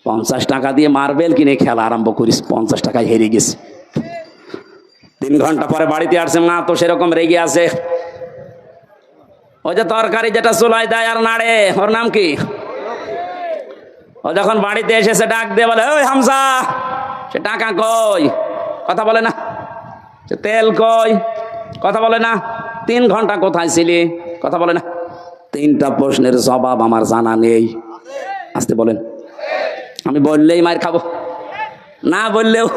50 টাকা দিয়ে মার্বেল কিনে খেলা আরম্ভ করিস, 50 টাকায় হেরে গেছে। 3 ঘন্টা পরে বাড়িতে আসছে, মা তো সেরকম রেগে আছে। ওই যে তরকারি যেটা চুলায় দেয় আর নাড়ে, ওর নাম কি? ও যখন বাড়িতে এসেছে ডাক দিয়ে বলে, ওই হামজা, সে টাকা কই? কথা বলে না। সে তেল কই? কথা বলে না। 3 ঘন্টা কোথায় ছিলি? কথা বলে না। 3টা প্রশ্নের জবাব আমার জানা নেই। আসতে বলেন, আমি বললেই মার খাবো, না বললেও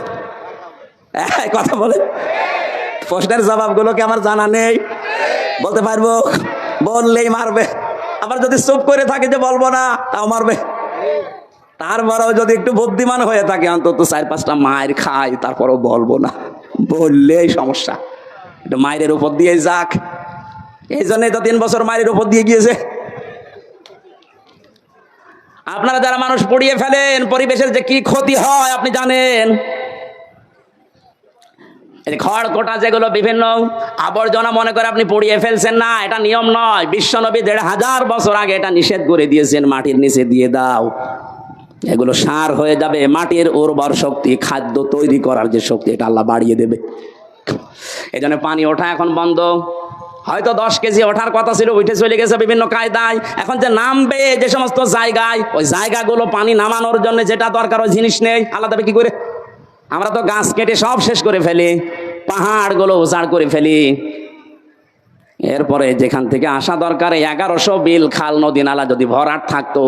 কথা বলে। প্রশ্নের জবাবগুলোকে আমার জানা নেই, বলতে পারবো, বললেই মারবে। আবার যদি চুপ করে থাকে যে বলবো না, তাও মারবে। তারপরেও যদি একটু বুদ্ধিমান হয়ে থাকে, অন্তত 4-5টা মায়ের খাই, তারপরেও বলবো না, বললেই সমস্যা। একটু মায়ের উপর দিয়ে যাক, এই জন্যই তো 3 বছর মায়ের উপর দিয়ে গিয়েছে। আপনারা যারা মানুষ পুড়িয়ে ফেলেন, পরিবেশের যে কি ক্ষতি হয় আপনি জানেন। এই খড় কোটা যেগুলো বিভিন্ন আবর্জনা মনে করে আপনি পুড়িয়ে ফেলছেন, না, এটা নিয়ম নয়। বিশ্বনবী 1500 বছর আগে এটা নিষেধ করে দিয়েছেন, মাটির নিচে দিয়ে দাও, এগুলো সার হয়ে যাবে, মাটির উর্বর শক্তি, খাদ্য তৈরি করার যে শক্তি, এটা আল্লাহ বাড়িয়ে দেবে। এই জন্য পানি ওঠা এখন বন্ধ। হয়তো 10 কেজি ওঠার কথা ছিল, উঠে চলে গেছে বিভিন্ন কায়দায়। এখন যে নামবে যে সমস্ত জায়গায়, ওই জায়গাগুলো পানি নামানোর জন্য যেটা দরকার ওই জিনিস নেই, আলাদা কি করে? আমরা তো গাছ কেটে সব শেষ করে ফেলি, পাহাড়গুলো উজাড় করে ফেলি। এরপরে যেখান থেকে আসা দরকার 1100 বিল, খাল, নদী, নালা যদি ভরাট থাকতো,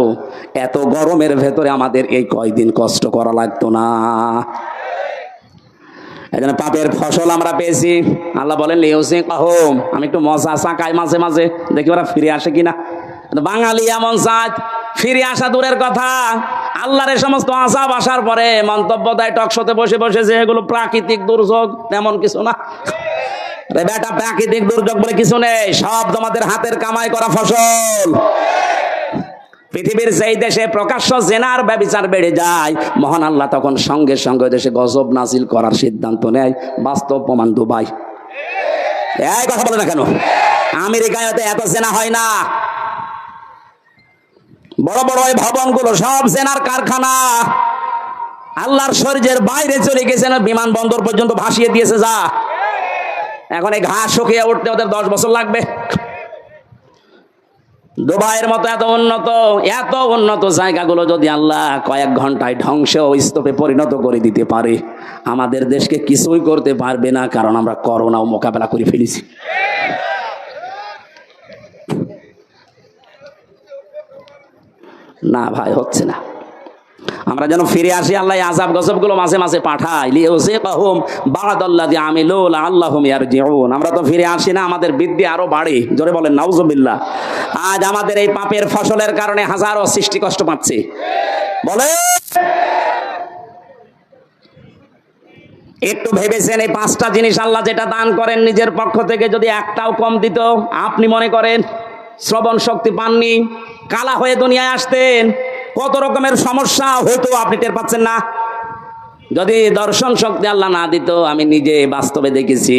এত গরমের ভেতরে আমাদের এই কয়দিন কষ্ট করা লাগতো না। এই জন্য পাপের ফসল আমরা পেয়েছি। আল্লাহ বলেন, আমি একটু মজা চাকাই মাঝে মাঝে, দেখি ওরা ফিরে আসে কিনা। বাঙালি এমন জাত, ফিরে আসা দূরের কথা, আল্লাহর এই সমস্ত আযাব আসার পরে মন্তব্য দেয় টকশোতে বসে বসে যে এগুলো প্রাকৃতিক দুর্যোগ। তেমন কিছু না রে বেটা, প্রাকৃতিক দুর্যোগ বলে কিছু নেই, সব তোমাদের হাতের কামাই করা ফসল। পৃথিবীর যেই দেশে প্রকাশ্য জেনার ব্যভিচার বেড়ে যায়, মহান আল্লাহ তখন সঙ্গে সঙ্গে দেশে গজব নাজিল করার সিদ্ধান্ত নেয়। বাস্তব প্রমাণ দুবাই। এই কথা বলে না কেন? আমেরিকায় এত জেনা হয় না। বড় বড় ওই ভবনগুলো সব জেনার কারখানা। আল্লাহর শরীরের বাইরে চলে গেছে, না বিমানবন্দর পর্যন্ত ভাসিয়ে দিয়েছে। যা, এখন এই ঘাস শুকিয়ে উঠতে ওদের 10 বছর লাগবে। দুবাইয়ের মতো এত উন্নত জায়গাগুলো যদি আল্লাহ কয়েক ঘন্টায় ধ্বংস ও স্তূপে পরিণত করে দিতে পারে, আমাদের দেশকে কিছুই করতে পারবে না, কারণ আমরা করোনাও মোকাবেলা করে ফেলেছি। না ভাই, হচ্ছে না। আমরা যেন ফিরে আসি, আল্লাহ আযাব গজবগুলো মাঝে মাঝে পাঠায়, লিউযিকাহুম বা'দাল্লাযী আমিলু লাআল্লাহুম ইয়ারজিউন। আমরা তো ফিরে আসি না, আমাদের বৃদ্ধি আরো বাড়ে। জোরে বলেন নাউযুবিল্লাহ। আজ আমাদের এই পাপের ফসলের কারণে হাজারো সৃষ্টি কষ্ট পাচ্ছে। বলে একটু ভেবেছেন, এই 5টা জিনিস আল্লাহ যেটা দান করেন নিজের পক্ষ থেকে, যদি একটাও কম দিত, আপনি মনে করেন শ্রবণ শক্তি পাননি, কালা হয়ে দুনিয়ায় আসতেন, কত রকমের সমস্যা হতো আপনি টের পাচ্ছেন না। যদি দর্শন শক্তি আল্লাহ না দিত, আমি নিজে বাস্তবে দেখেছি,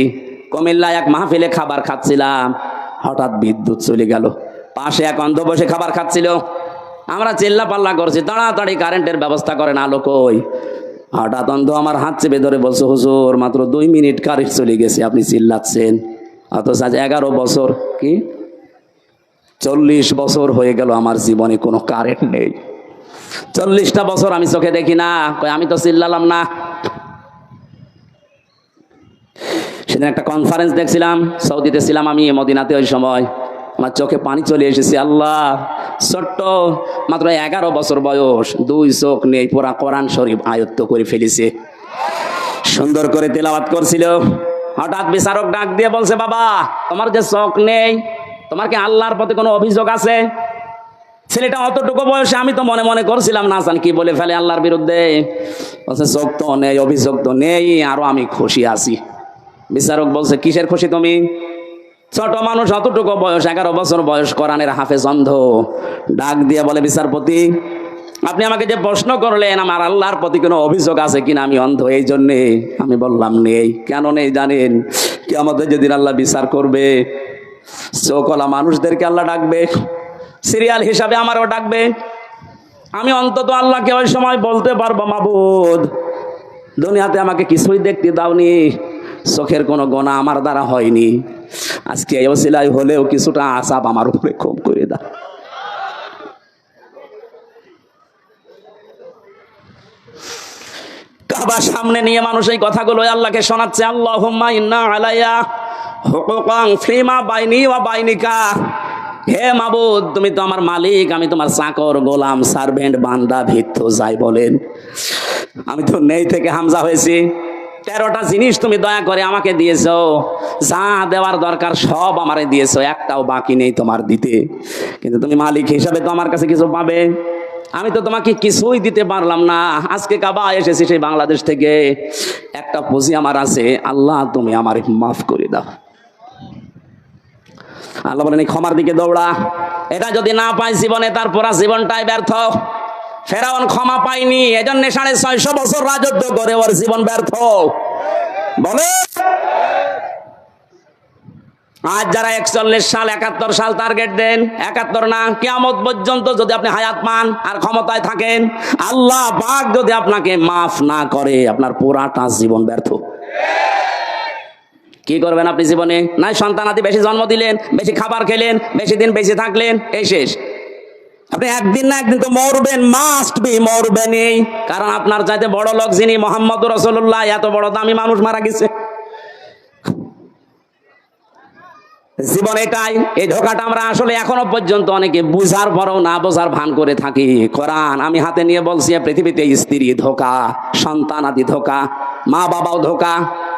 কুমিল্লায় এক মাহফিলে খাবার খাচ্ছিলাম, হঠাৎ বিদ্যুৎ চলে গেল। পাশে এক অন্ধ বসে খাবার খাচ্ছিল, আমরা চিল্লা পাল্লা করছি, তাড়াতাড়ি কারেন্টের ব্যবস্থা করেন, আলো কই। হঠাৎ অন্ধ আমার হাত চেপে ধরে বলছে, হুজুর মাত্র 2 মিনিট কারেন্ট চলে গেছে, আপনি চিল্লাচ্ছেন। অথচ আজ 11 বছর কি 40 বছর হয়ে গেল আমার জীবনে কোনো কারেন্ট নেই। 40টা বছর আমি চোখে দেখি না, আমি তো চিল্লালাম না। সেদিন একটা কনফারেন্স দেখছিলাম, সৌদিতে ছিলাম আমি, মদিনাতে। ওই সময় আমার চোখে পানি চলে এসেছে। আল্লাহ, ছোট্ট মাত্র 11 বছর বয়স, 2 চোখ নেই, পুরা কোরআন শরীফ আয়ত্ত করে ফেলেছে, সুন্দর করে তেলাওয়াত করছিল। হঠাৎ বিচারক ডাক দিয়ে বলছে, বাবা তোমার যে চোখ নেই, তোমার কি আল্লাহর প্রতি কোনো অভিযোগ আছে? ছেলেটা অতটুকু বয়সে আমি তো মনে মনে করছিলাম না জান কি বলে ফেলে আল্লাহর বিরুদ্ধে। বলছে চোখ তো নেই, অভিযোগ তো নেই, আরো আমি খুশি আছি। বিচারক বলছে, কিসের খুশি তুমি? ছোট মানুষ, অতটুকু বয়স, 11 বছর বয়স, কোরআনের হাফেজ, অন্ধ। ডাক দিয়ে বলে, বিচারপতি আপনি আমাকে যে প্রশ্ন করলেন আমার আল্লাহর প্রতি কোনো অভিযোগ আছে কিনা, আমি অন্ধ এই জন্যে আমি বললাম নেই। কেন নেই জানেন? কিয়ামতে যেদিন আল্লাহ বিচার করবে, চোখওয়ালা মানুষদেরকে আল্লাহ ডাকবে, সিরিয়াল হিসাবে আমারও ডাকবে। আমি অন্তত আল্লাহকে ওই সময় বলতে পারবো, মাবুদ দুনিয়াতে আমাকে কিছুই দেখতে দাওনি, চোখের কোনো গোনা আমার দ্বারা হয়নি, আজকে এই ওসিলাই হলেও কিছুটা আযাব আমার উপরে কম করে দাও। কাবা সামনে নিয়ে মানুষ এই কথাগুলো আল্লাহকে শোনাচ্ছে, আল্লাহুম্মা ইন্না আলাইয়া হুকুকান ফিমা বাইনি ওয়া বাইনিকা। হে মাবুদ, তুমি তো আমার মালিক, আমি তোমার চাকর, গোলাম, সার্ভেন্ট, বান্দা, ভিত্ত যাই বলেন। আমি তো নেই থেকে হামজা হয়েছি। 13টা জিনিস তুমি দয়া করে আমাকে দিয়েছো, যা দেওয়ার দরকার সব আমারে দিয়েছো, একটাও বাকি নেই তোমার দিতে। কিন্তু তুমি মালিক হিসাবে তো আমার কাছে কিছু পাবে, আমি তো তোমাকে কিছুই দিতে পারলাম না। আজকে কাবা এসেছি সেই বাংলাদেশ থেকে, একটা পুঁজি আমার আছে, আল্লাহ তুমি আমার মাফ করে দাও। আল্লাহ বলেন, এই ক্ষমার দিকে দৌড়া। এটা যদি না পাই জীবনে, তার পুরা জীবনটাই ব্যর্থ। ফেরাউন ক্ষমা পায়নি, এজন্য 650 বছর রাজত্ব করে ওর জীবন ব্যর্থ। বলে আজ যারা 41 সাল 71 সাল টার্গেট দেন, 71 না, কিয়ামত পর্যন্ত যদি আপনি হায়াত পান আর ক্ষমতায় থাকেন, আল্লাহ পাক যদি আপনাকে মাফ না করে, আপনার পুরাটা জীবন ব্যর্থ। কি করবেন আপনি জীবনে? নাই সন্তানাদি বেশি জন্ম দিলেন, বেশি খাবার খেলেন, বেশি দিন বেঁচে থাকলেন, এই শেষ। আপনি একদিন না একদিন তো মরবেন, মাস্ট বি মরবেনই। কারণ আপনার চাইতে বড় লোক যিনি, মুহাম্মদুর রাসূলুল্লাহ, এত বড় দামি মানুষ মারা গেছে। জীবন এটাই। এই ধোকাটা আমরা আসলে এখনো পর্যন্ত অনেকে বুঝার পরও না বোঝার ভান করে থাকি। কোরআন আমি হাতে নিয়ে বলছি, পৃথিবীতে স্ত্রী ধোকা, সন্তান আদি ধোকা, মা বাবাও ধোকা,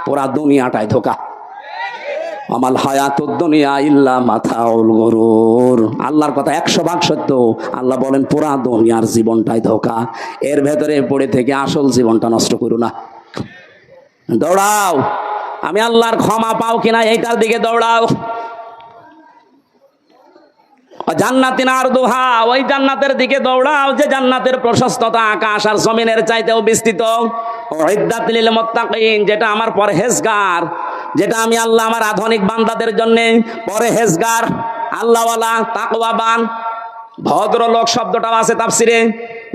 পুরা দুনিয়াটাই ধোকা। আমাল হায়াতুদ দুনিয়া ইল্লা মাতাউল গুরুর। আল্লাহর কথা 100 ভাগ সত্য। আল্লাহ বলেন পুরা দুনিয়ার জীবনটাই ধোকা, এর ভেতরে পড়ে থেকে আসল জীবনটা নষ্ট করো না। দৌড়াও, আমি আল্লাহর ক্ষমা পাও কিনা এইটার দিকে দৌড়াও। জান্নাতিন আরদুহা, ওই জান্নাতের দিকে দৌড়াও যে জান্নাতের প্রশস্ততা আকাশ আর জমিনের চাইতেও বিস্তৃত। উইদ্দাত লিল মুত্তাকিন, যেটা আমার পরহেজগার, যেটা আমি আল্লাহ আমার আধুনিক বান্দাদের জন্য পরহেজগার, আল্লাহওয়ালা, তাকওয়াবান, ভদ্রলোক শব্দটাও আছে তাফসিরে।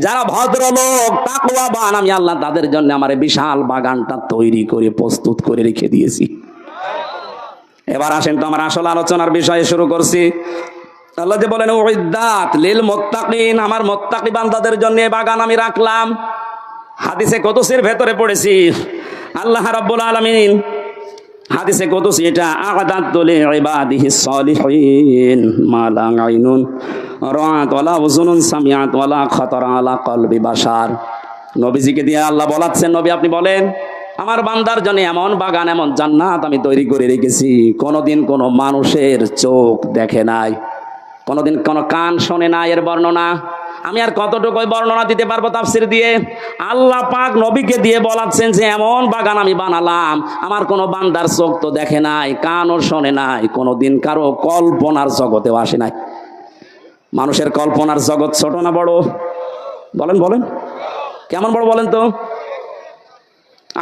যারা ভদ্রলোক, তাকওয়াবান, আমি আল্লাহ তাদের জন্য আমার বিশাল বাগানটা তৈরি করে প্রস্তুত করে রেখে দিয়েছি। এবার আসেন তো আমার আসল আলোচনার বিষয়ে শুরু করছি। আল্লাহ যে বলেন উইদ্দাত লিল মুত্তাকিন, আমার মুত্তাকি বান্দাদের জন্য এই বাগান আমি রাখলাম। হাদিসে কুদসির ভেতরে পড়েছি, আল্লাহ রাব্বুল আলামিন হাদিসে কুদসি এটা, আ'দাতু লিইবাদিহিস সালিহিন মা লা আইনুন রাআত ওয়ালা উযুনুন সামিআত ওয়ালা খাতারা আলা কলবি বাশার। নবীজিকে দিয়ে আল্লাহ বলাচ্ছেন, নবী আপনি বলেন আমার বান্দার জন্য এমন বাগান, এমন জান্নাত আমি তৈরি করে রেখেছি, কোনোদিন কোনো মানুষের চোখ দেখে নাই, কোনোদিন কোনো কান শোনে না এর বর্ণনা। আমি আর কতটুকু বর্ণনা দিতে পারবো তাফসির দিয়ে। আল্লাহ পাক নবীকে দিয়ে বলাচ্ছেন যে এমন বাগান আমি বানালাম, আমার কোনো বান্দার চোখ তো দেখে নাই, কানও শোনে নাই, কোনোদিন কারো কল্পনার জগতেও আসে নাই। মানুষের কল্পনার জগৎ ছোট না বড়? বলেন বলেন, কেমন বড় বলেন তো?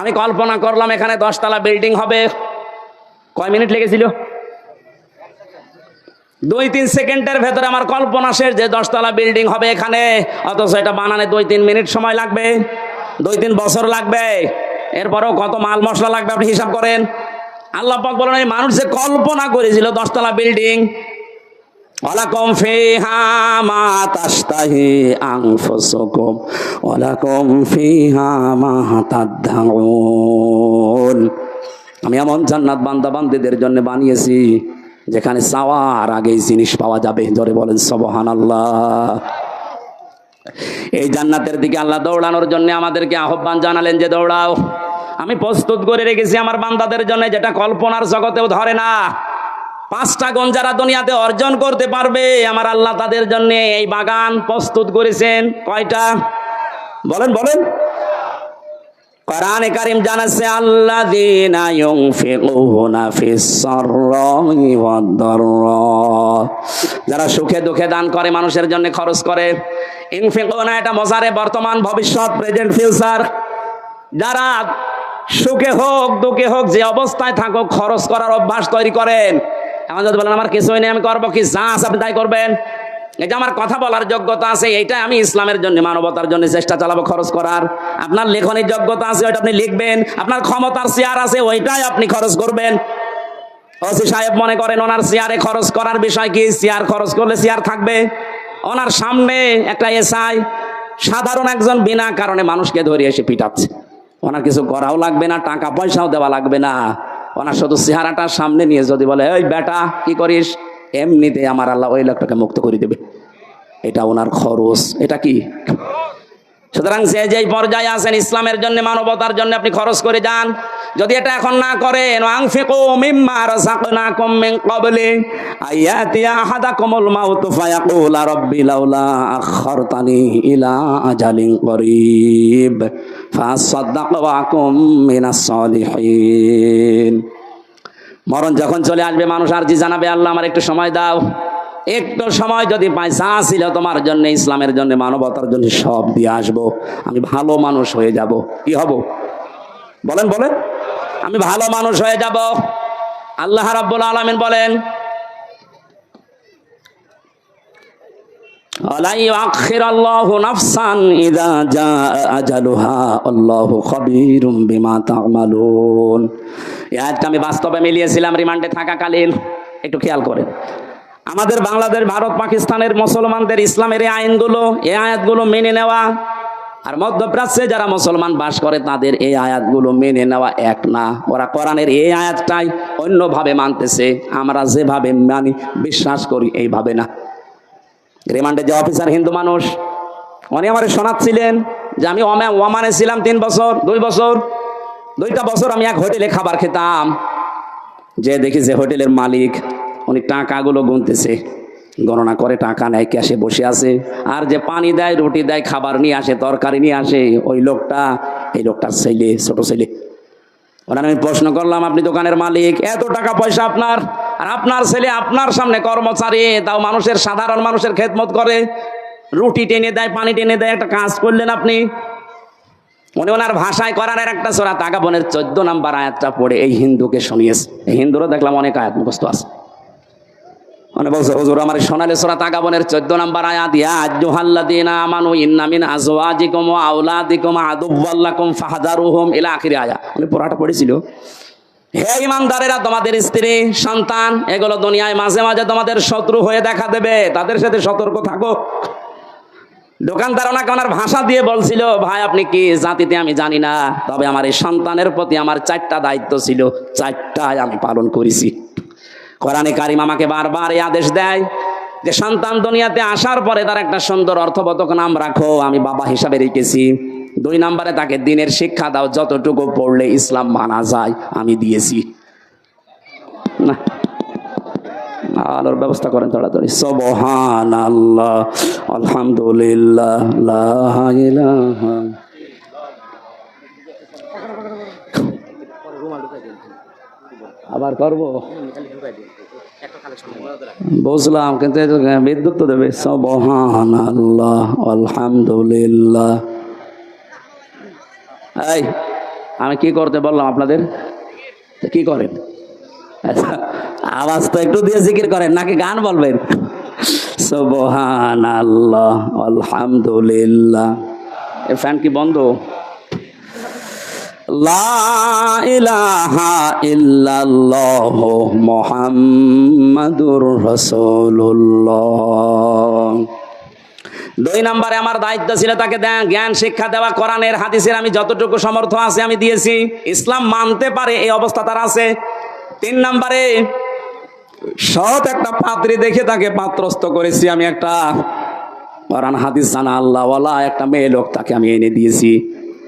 আমি কল্পনা করলাম এখানে 10 তলা বিল্ডিং হবে, কয় মিনিট লেগেছিল? 2-3 সেকেন্ডের ভেতরে আমার কল্পনা শেষ যে 10 তলা বিল্ডিং হবে এখানে। অথচ এটা বানানে 2-3 মিনিট সময় লাগবে, 2-3 বছর লাগবে। এরপরেও কত মাল মশলা লাগবে আপনি হিসাব করেন। আল্লাহ পাক বলেন এই মানুষ যে কল্পনা করেছিল 10 তলা বিল্ডিং, ওয়ালাকুম ফিহা মা তাশতাহি আনফুসুকুম ওয়ালাকুম ফিহা মা তাদদাউন। আমি এমন জান্নাত বান্দা বান্দীদের জন্য বানিয়েছি যেখানে চাওয়ার আগেই জিনিস পাওয়া যাবে। জোরে বলেন সুবহানাল্লাহ। এই জান্নাতের দিকে আল্লাহ দৌড়ানোর জন্য আমাদেরকে আহ্বান জানালেন যে দৌড়াও, আমি প্রস্তুত করে রেখেছি আমার বান্দাদের জন্য, যেটা কল্পনার জগতেও ধরে না। 5টা গুণ যারা দুনিয়াতে অর্জন করতে পারবে, আমার আল্লাহ তাদের জন্য এই বাগান প্রস্তুত করেছেন। কয়টা? বলেন বলেন। কোরআনে কারীম জানাচ্ছে আল্লাযীনা ইউনফিকুনা ফিস সাররাই ওয়াদ দাররা, যারা সুখে দুঃখে দান করে, মানুষের জন্য খরচ করে। ইনফিকুনা এটা মজারে বর্তমান, ভবিষ্যৎ, প্রেজেন্ট, ফিউচার। যারা সুখে হোক দুঃখে হোক, যে অবস্থায় থাকুক, খরচ করার অভ্যাস তৈরি করেন। এখন যদি বলেন আমার কিছুই নেই, আমি করবো কি, যা আছে আপনি তাই করবেন, এটা আমার কথা বলার যোগ্যতা আছে, এইটা আমি ইসলামের জন্য, মানবতার জন্য চেষ্টা চালাবো খরচ করার। আপনার লেখনের যোগ্যতা আছে, ওইটা আপনি লিখবেন। আপনার ক্ষমতার চেয়ার আছে, ওইটাই আপনি খরচ করবেন। ওসি সাহেব মনে করেন ওনার চেয়ারে খরচ করার বিষয় কি, চেয়ার খরচ করলে চেয়ার থাকবে। ওনার সামনে একটা এসআই সাধারণ একজন বিনা কারণে মানুষকে ধরে এসে পিটাচ্ছে, ওনার কিছু করাও লাগবে না, টাকা পয়সাও দেওয়া লাগবে না। ওনার শুধু চেহারাটা সামনে নিয়ে যদি বলে এই বেটা কি করিস, এমনিতে আমার আল্লাহ ওই লোকটাকে মুক্ত করে দেবে। এটা ওনার খরচ। এটা কি? সুতরাং যে যেই পর্যায়ে আছেন, ইসলামের জন্য, মানবতার জন্য আপনি খরচ করে যান। যদি এটা এখন না করেন, আনফিকু মিম্মা রাযাকনাকুম মিন ক্বাবলি আয়াতিয়া আহাদাকুমুল মাউত ফায়াকুলা রাব্বি লাউলা আখখারতানি ইলা আজালিন করিব ফাসাদদাক ওয়া আকুম মিনাস সালিহিন। মরণ যখন চলে আসবে, মানুষ আর জি জানাবে, আল্লাহ আমার একটু সময় দাও। একটু সময় যদি পাই, যা ছিল তোমার জন্য, ইসলামের জন্য, মানবতার জন্য, সব দিয়ে আসবো। আমি ভালো মানুষ হয়ে যাব। কি হব? বলেন বলেন। আমি ভালো মানুষ হয়ে যাব। আল্লাহ রাব্বুল আলামিন বলেন আলা ইউআখিরাল্লাহু নাফসান ইযা জাআ আজালুহা আল্লাহু খাবীরুম বিমা তা'মালুন। এই আয়াতটা আমি বাস্তবে মিলিয়েছিলাম রিমান্ডে থাকাকালীন। একটু খেয়াল করেন, আমাদের বাংলাদেশ, ভারত, পাকিস্তানের মুসলমানদের ইসলামের এই আইনগুলো, এই আয়াতগুলো মেনে নেওয়া, আর মধ্যপ্রাচ্যে যারা মুসলমান বাস করে তাদের এই আয়াতগুলো মেনে নেওয়া এক না। ওরা কোরআনের এই আয়াতটাই অন্যভাবে মানতেছে, আমরা যেভাবে মানি, বিশ্বাস করি এইভাবে না। রিমান্ডে যে অফিসার হিন্দু মানুষ, উনি আমার শোনাচ্ছিলেন যে আমি ওমানে ছিলাম 3 বছর, 2 বছর, 2টা বছর আমি এক হোটেলে খাবার খেতাম। যে দেখি যে হোটেলের মালিক, উনি টাকাগুলো গুনতেছে, গণনা করে টাকা নেয়, ক্যাশে বসে আছে। আর যে পানি দেয়, রুটি দেয়, খাবার নিয়ে আসে, তরকারি নিয়ে আসে, ওই লোকটা, এই লোকটার ছেলে, ছোট ছেলে। ওনার আমি প্রশ্ন করলাম, আপনি দোকানের মালিক, এত টাকা পয়সা আপনার, আর আপনার ছেলে আপনার সামনে কর্মচারী, তাও মানুষের, সাধারণ মানুষের খেদমত করে, রুটি টেনে দেয়, পানি টেনে দেয়, একটা কাজ করলেন আপনি? উনি ওনার ভাষায় কোরআনের একটা সূরা তাগাবনের 14 নম্বর আয়াতটা পড়ে এই হিন্দুকে শুনিয়েছে। এই হিন্দুরও দেখলাম অনেক আয়াত মুখস্থ আছে। মানে বলছে হুজুর আমার শোনালে সূরা তাগাবনের 14 নম্বর আয়াত, ইয়া আইয়ুহাল্লাযীনা আমানু ইন্না মিন আজওয়াজিকুম ওয়া আওলাদিকুম আদুওয়াল লাকুম ফাহযারুহুম ইলা আখির আয়াত। উনি পুরাটা পড়েছিল। হে ঈমানদারেরা, তোমাদের স্ত্রী, সন্তান, এগুলো দুনিয়ায় মাঝে মাঝে তোমাদের শত্রু হয়ে দেখা দেবে, তাদের সাথে সতর্ক থাকো। দোকানদার ওনাকে ওনার ভাষা দিয়ে বলছিল, ভাই আপনি কি জাতিতে আমি জানি না, তবে আমার এই সন্তানের প্রতি আমার 4টা দায়িত্ব ছিল, 4টাই আমি পালন করেছি। কোরআনে কারিম আমাকে বারবার এই আদেশ দেয় যে সন্তান দুনিয়াতে আসার পরে তার একটা সুন্দর অর্থবোধক নাম রাখো, আমি বাবা হিসাবে রেখেছি। 2 নম্বরে তাকে দিনের শিক্ষা দাও, যতটুকু পড়লে ইসলাম মানা যায় আমি দিয়েছি। না, আলোর ব্যবস্থা করেন তাড়াতাড়ি। সুবহানাল্লাহ, আলহামদুলিল্লাহ, লা ইলাহা। আবার করবো, বুঝলাম, কিন্তু বিদ্যুৎ তো দেবে। সুবহানাল্লাহ, আলহামদুলিল্লাহ। এই আমি কি করতে বললাম আপনাদের? কি করেন? আওয়াজ তো একটু দিয়ে জিকির করেন, নাকি গান বলবেন? সুবহানাল্লাহ, আলহামদুলিল্লাহ। এ ফ্যান কি বন্ধ? লা ইলাহা ইল্লাল্লাহু মুহাম্মাদুর রাসূলুল্লাহ। 2 নম্বরে আমার দায়িত্ব ছিল তাকে জ্ঞান শিক্ষা দেওয়া, কোরআনের হাদিসের আমি যতটুকু সমর্থ আছে আমি দিয়েছি। ইসলাম মানতে পারে এই অবস্থা তার আছে। 3 নম্বরে সৎ একটা পাত্রী দেখে তাকে পাত্রস্থ করেছি আমি। একটা কোরআন হাদিস জানা আল্লাহওয়ালা একটা মেয়ে লোক তাকে আমি এনে দিয়েছি।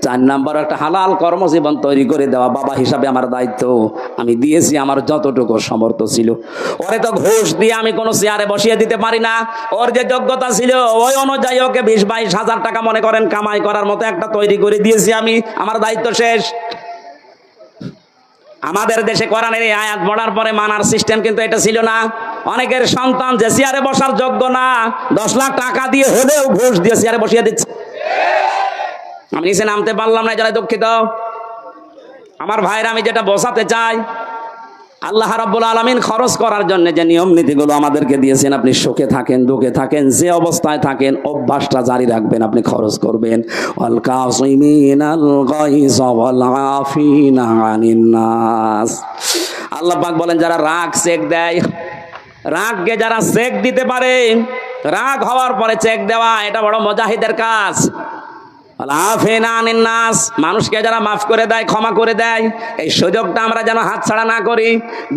4 নাম্বার একটা হালাল কর্মজীবন তৈরি করে দেওয়া বাবা হিসাবে আমার দায়িত্ব আমি দিয়েছি, আমার যতটুকু সমর্থ ছিল। ওরে তো ঘুষ দিয়ে আমি কোনো চেয়ারে বসিয়ে দিতে পারি না। ওর যে যোগ্যতা ছিল ওই অনুযায়ী ওকে 20-22 হাজার টাকা মনে করেন কামাই করার মতো একটা তৈরি করে দিয়েছি আমি। আমার দায়িত্ব শেষ। আমাদের দেশে কোরআনের এই আয়াত পড়ার পরে মানার সিস্টেম কিন্তু এটা ছিল না। অনেকের সন্তান যে চেয়ারে বসার যোগ্য না 10 লাখ টাকা দিয়ে হলেও ঘুষ দিয়ে চেয়ারে বসিয়ে দিচ্ছে। আমি নিচে নামতে পারলাম না, যারা দুঃখিত। আমার ভাইরা, আমি যেটা বোঝাতে চাই, আল্লাহ রাব্বুল আলামিন খরচ করার জন্য যে নিয়ম নীতিগুলো আমাদেরকে দিয়েছেন, আপনি সুখে থাকেন দুঃখে থাকেন যে অবস্থায় থাকেন অভ্যাসটা জারি রাখবেন, আপনি খরচ করবেন। ওয়াল কাযিমিনাল গায়জ ওয়াল আফিনা আনিন নাস। আল্লাহ পাক বলেন যারা রাগ চেক দেয়, রাগকে যারা চেক দিতে পারে, রাগ হওয়ার পরে চেক দেওয়া, এটা বড় মুজাহিদের কাজ। মানুষকে যারা মাফ করে দেয়, ক্ষমা করে দেয়, এই সুযোগটা আমরা যেন হাতছাড়া না করি।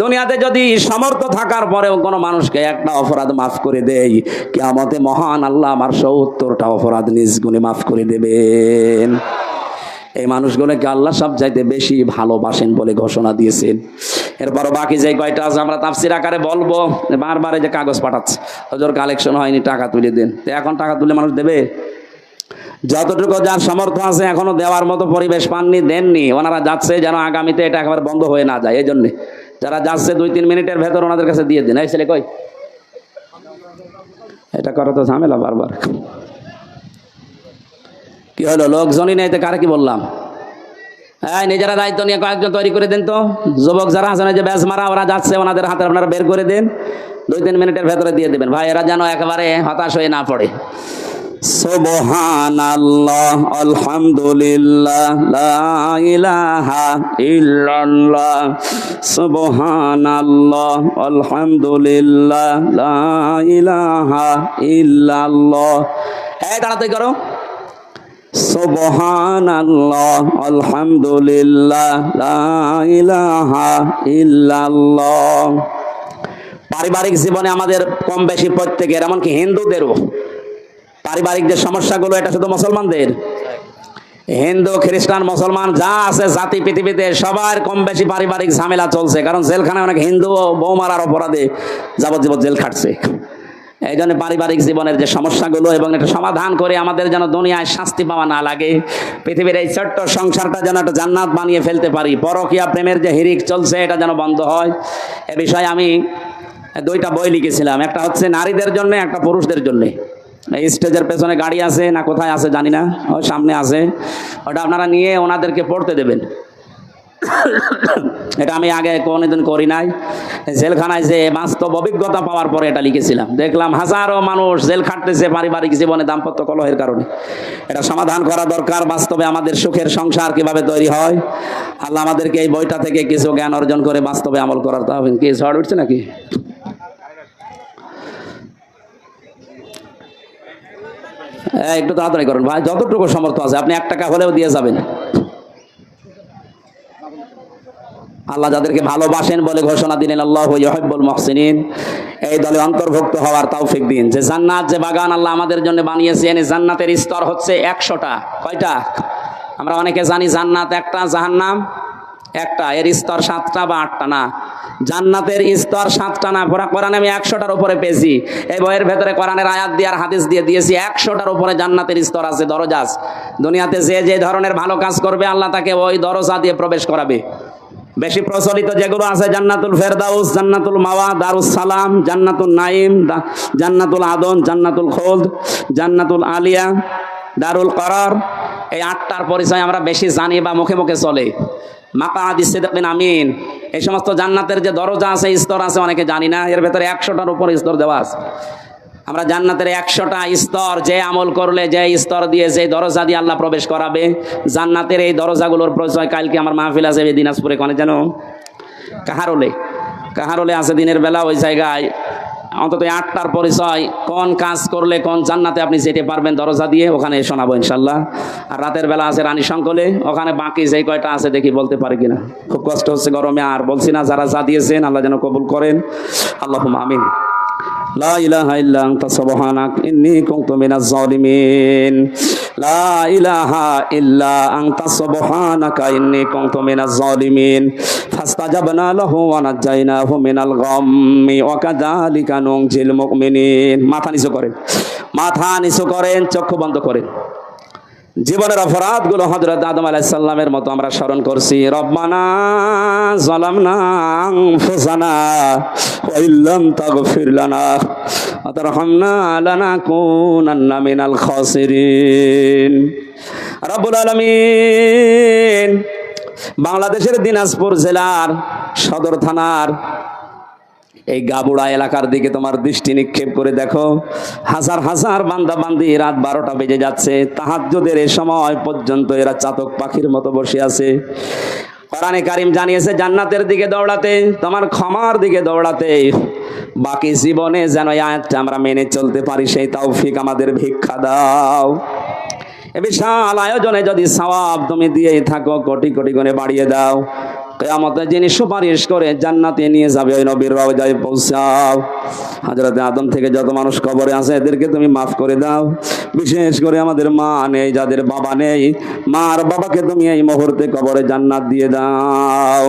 দুনিয়াতে যদি সমর্থ থাকার পরেও কোনো মানুষকে একটা অপরাধ মাফ করে দেয়, কিয়ামতে মহান আল্লাহ আমার 70টা অপরাধ নিজ গুণে মাফ করে দেবেন। এই মানুষগুলোকে আল্লাহ সব চাইতে বেশি ভালোবাসেন বলে ঘোষণা দিয়েছেন। এরপর বাকি যে কয়টা আছে আমরা তাফসীর আকারে বলবো। বারবার যে কাগজ পাঠাচ্ছে, হুজুর কালেকশন হয়নি, টাকা তুলে দেন। তো এখন টাকা তুলে মানুষ দেবে? যতটুকু যার সামর্থ্য আছে এখনো দেওয়ার মতো পরিবেশ পাননি, দেননি। ওনারা যাচ্ছে যেন আগামীতে এটা একেবারে বন্ধ হয়ে না যায়। এই জন্যে যারা যাচ্ছে 2-3 মিনিটের ভেতর ওনাদের কাছে দিয়ে দিন। এই ছেলে কই, এটা করো তো ঝামেলা বারবার। কি হলো, লোকজনই নেই তো কারে কি বললাম? হ্যাঁ, নিজেরা দায়িত্ব নিয়ে কয়েকজন তৈরি করে দেন তো। যুবক যারা আছেন যে ব্যাস মারা, ওরা যাচ্ছে, ওনাদের হাতে আপনারা বের করে দেন, 2-3 মিনিটের ভেতরে দিয়ে দেবেন। ভাই এরা যেন একেবারে হতাশ হয়ে না পড়ে। সুবহানাল্লাহ, আলহামদুলিল্লাহ, লা ইলাহা ইল্লাল্লাহ। সুবহানাল্লাহ, আলহামদুলিল্লাহ, লা ইলাহা ইল্লাল্লাহ। এই তাড়াতাড়ি করো। সুবহানাল্লাহ, আলহামদুলিল্লাহ, লা ইলাহা ইল্লাল্লাহ। পারিবারিক জীবনে আমাদের কম বেশি প্রত্যেকের, এমনকি হিন্দুদেরও পারিবারিক যে সমস্যাগুলো, এটা শুধু মুসলমানদের, হিন্দু খ্রিস্টান মুসলমান যা আছে জাতি পৃথিবীতে সবার কম বেশি পারিবারিক ঝামেলা চলছে। কারণ জেলখানায় অনেক হিন্দু বউ মারার অপরাধে যাবজ্জীবন জেল খাটছে। এই জন্য পারিবারিক জীবনের যে সমস্যাগুলো এবং এটা সমাধান করে আমাদের যেন দুনিয়ায় শাস্তি পাওয়া না লাগে, পৃথিবীর এই ছোট্ট সংসারটা যেন একটা জান্নাত বানিয়ে ফেলতে পারি, পরকীয়া প্রেমের যে হিরিক চলছে এটা যেন বন্ধ হয়। এ বিষয়ে আমি 2টা বই লিখেছিলাম। একটা হচ্ছে নারীদের জন্য, একটা পুরুষদের জন্য। এই স্টেজের পেছনে গাড়ি আছে না কোথায় আছে জানি না, ওই সামনে আছে, ওটা আপনারা নিয়ে ওনাদেরকে পড়তে দেবেন। এটা আমি আগে কোনোদিন করি নাই। জেলখানায় যে বাস্তব অভিজ্ঞতা পাওয়ার পরে এটা লিখেছিলাম। দেখলাম হাজারো মানুষ জেল খাটতেছে পারিবারিক জীবনে দাম্পত্য কলহের কারণে। এটা সমাধান করা দরকার। বাস্তবে আমাদের সুখের সংসার কিভাবে তৈরি হয়, আল্লাহ আমাদেরকে এই বইটা থেকে কিছু জ্ঞান অর্জন করে বাস্তবে আমল করার তা হবে। কি ঝড় উঠছে নাকি? একটু তাড়াতাড়ি করুন ভাই, যতটুকু সামর্থ্য আছে আপনি 1 টাকা হলেও দিয়ে যাবেন। আল্লাহ যাদেরকে ভালোবাসেন বলে ঘোষণা দিলেন আল্লাহু ইউহিব্বুল মুহসিনিন, এই দলে অন্তর্ভুক্ত হওয়ার তৌফিক দিন। যে জান্নাত, যে বাগান আল্লাহ আমাদের জন্য বানিয়েছেন, এই জান্নাতের স্তর হচ্ছে 100টা। কয়টা? আমরা অনেকে জানি জান্নাত একটা, জাহান্নাম একটা। এর স্তর 7টা বা 8টা না। জান্নাতের স্তর 7টা না। কোরআনে আমি 100টার উপরে পেয়েছি। এই বইয়ের ভেতরে কোরআনের আয়াত দিয়ে আর হাদিস দিয়ে দিয়েছি 100টার উপরে জান্নাতের স্তর আছে, দরজা আছে। দুনিয়াতে যে যে ধরনের ভালো কাজ করবে আল্লাহ তাকে ওই দরজা দিয়ে প্রবেশ করাবে। বেশি প্রচলিত যেগুলো আছে জান্নাতুল ফেরদাউস, জান্নাতুল মাওয়া, দারুস সালাম, জান্নাতুল নাইম, জান্নাতুল আদন, জান্নাতুল খুলদ, জান্নাতুল আলিয়া, দারুল করার। এই 8টার পরিচয় আমরা বেশি জানি বা মুখে মুখে চলে। মাকাআদি সিদকিন আমিন, এই সমস্ত জান্নাতের যে দরজা আছে, স্তর আছে, অনেকে জানি না। এর ভেতরে 100টার উপর স্তর দেওয়া আছে। আমরা জান্নাতের 100টা স্তর, যে আমল করলে যে স্তর দিয়ে, যে দরজা দিয়ে আল্লাহ প্রবেশ করাবে, জান্নাতের এই দরজাগুলোর পরিচয় কালকে আমার মাহফিল আছে দিনাজপুরে। কোনে যেন কাহারোলে আছে দিনের বেলা, ওই জায়গায় অন্তত 8টার পরিচয়, কোন কাজ করলে কোন জান্নাতে আপনি যেতে পারবেন দরজা দিয়ে, ওখানে শোনাবো ইনশাল্লাহ। আর রাতের বেলা আছে রানী শঙ্কলে, ওখানে বাকি যেই কয়টা আছে দেখি বলতে পারি কিনা। খুব কষ্ট হচ্ছে গরমে, আর বলছি না। যারা যা দিয়েছেন আল্লাহ যেন কবুল করেন, আল্লাহুম্মা আমিন। লা ইলাহা ইল্লা আনতা সুবহানাক ইন্নী কুনতু মিনাজ জালিমিন। লা ইলাহা ইল্লা আনতা সুবহানাকা ইন্নী কুনতু মিনাজ জালিমিন। ফাস্তাজাবনা লাহু ওয়া নাজাইনাহু মিনাল গাম্মি ওয়া কাযালিকা নুনজিল মুমিনিন। মাথা নিচু করেন, মাথা নিচু করেন, চক্ষু বন্ধ করেন। জীবনের অপরাধগুলো হযরত আদম আলাইহিস সালামের মতো আমরা স্মরণ করছি। রব্বানা যালামনা আনফুসানা ওয়া ইল্লাম তাগফির লানা ওয়া তারহামনা লানাকুনান্না মিনাল খাসিরিন। রব্বুল আলামিন বাংলাদেশের দিনাজপুর জেলার সদর থানার এই গাবুড়া এলাকার দিকে তোমার দৃষ্টি নিক্ষেপ করে দেখো। হাজার হাজার বান্দা বান্দি, রাত 12টা বেজে যাচ্ছে, তাহাজ্জুদের এই সময় পর্যন্ত এরা চাতক পাখির মতো বসে আছে। কোরআনে কারীম জানিয়েছে জান্নাতের দিকে দৌড়াতে, তোমার ক্ষমার দিকে দৌড়াতে। বাকি জীবনে যেন এই আয়াতটা আমরা মেনে চলতে পারি, সেই তৌফিক আমাদের ভিক্ষা দাও। এ বিশাল আয়োজনে যদি সওয়াব তুমি দিয়েই থাকো, কোটি কোটি গুণে বাড়িয়ে দাও। কিয়ামতে যিনি সুপারিশ করে জান্নাতে নিয়ে যাবে, ওই নবীর রওজায় পৌঁছাও। হযরত আদম থেকে যত মানুষ কবরে আছে এদেরকে তুমি মাফ করে দাও। বিশেষ করে আমাদের মা নেই, যাদের বাবা নেই, মা আর বাবাকে তুমি এই মুহূর্তে কবরে জান্নাত দিয়ে দাও।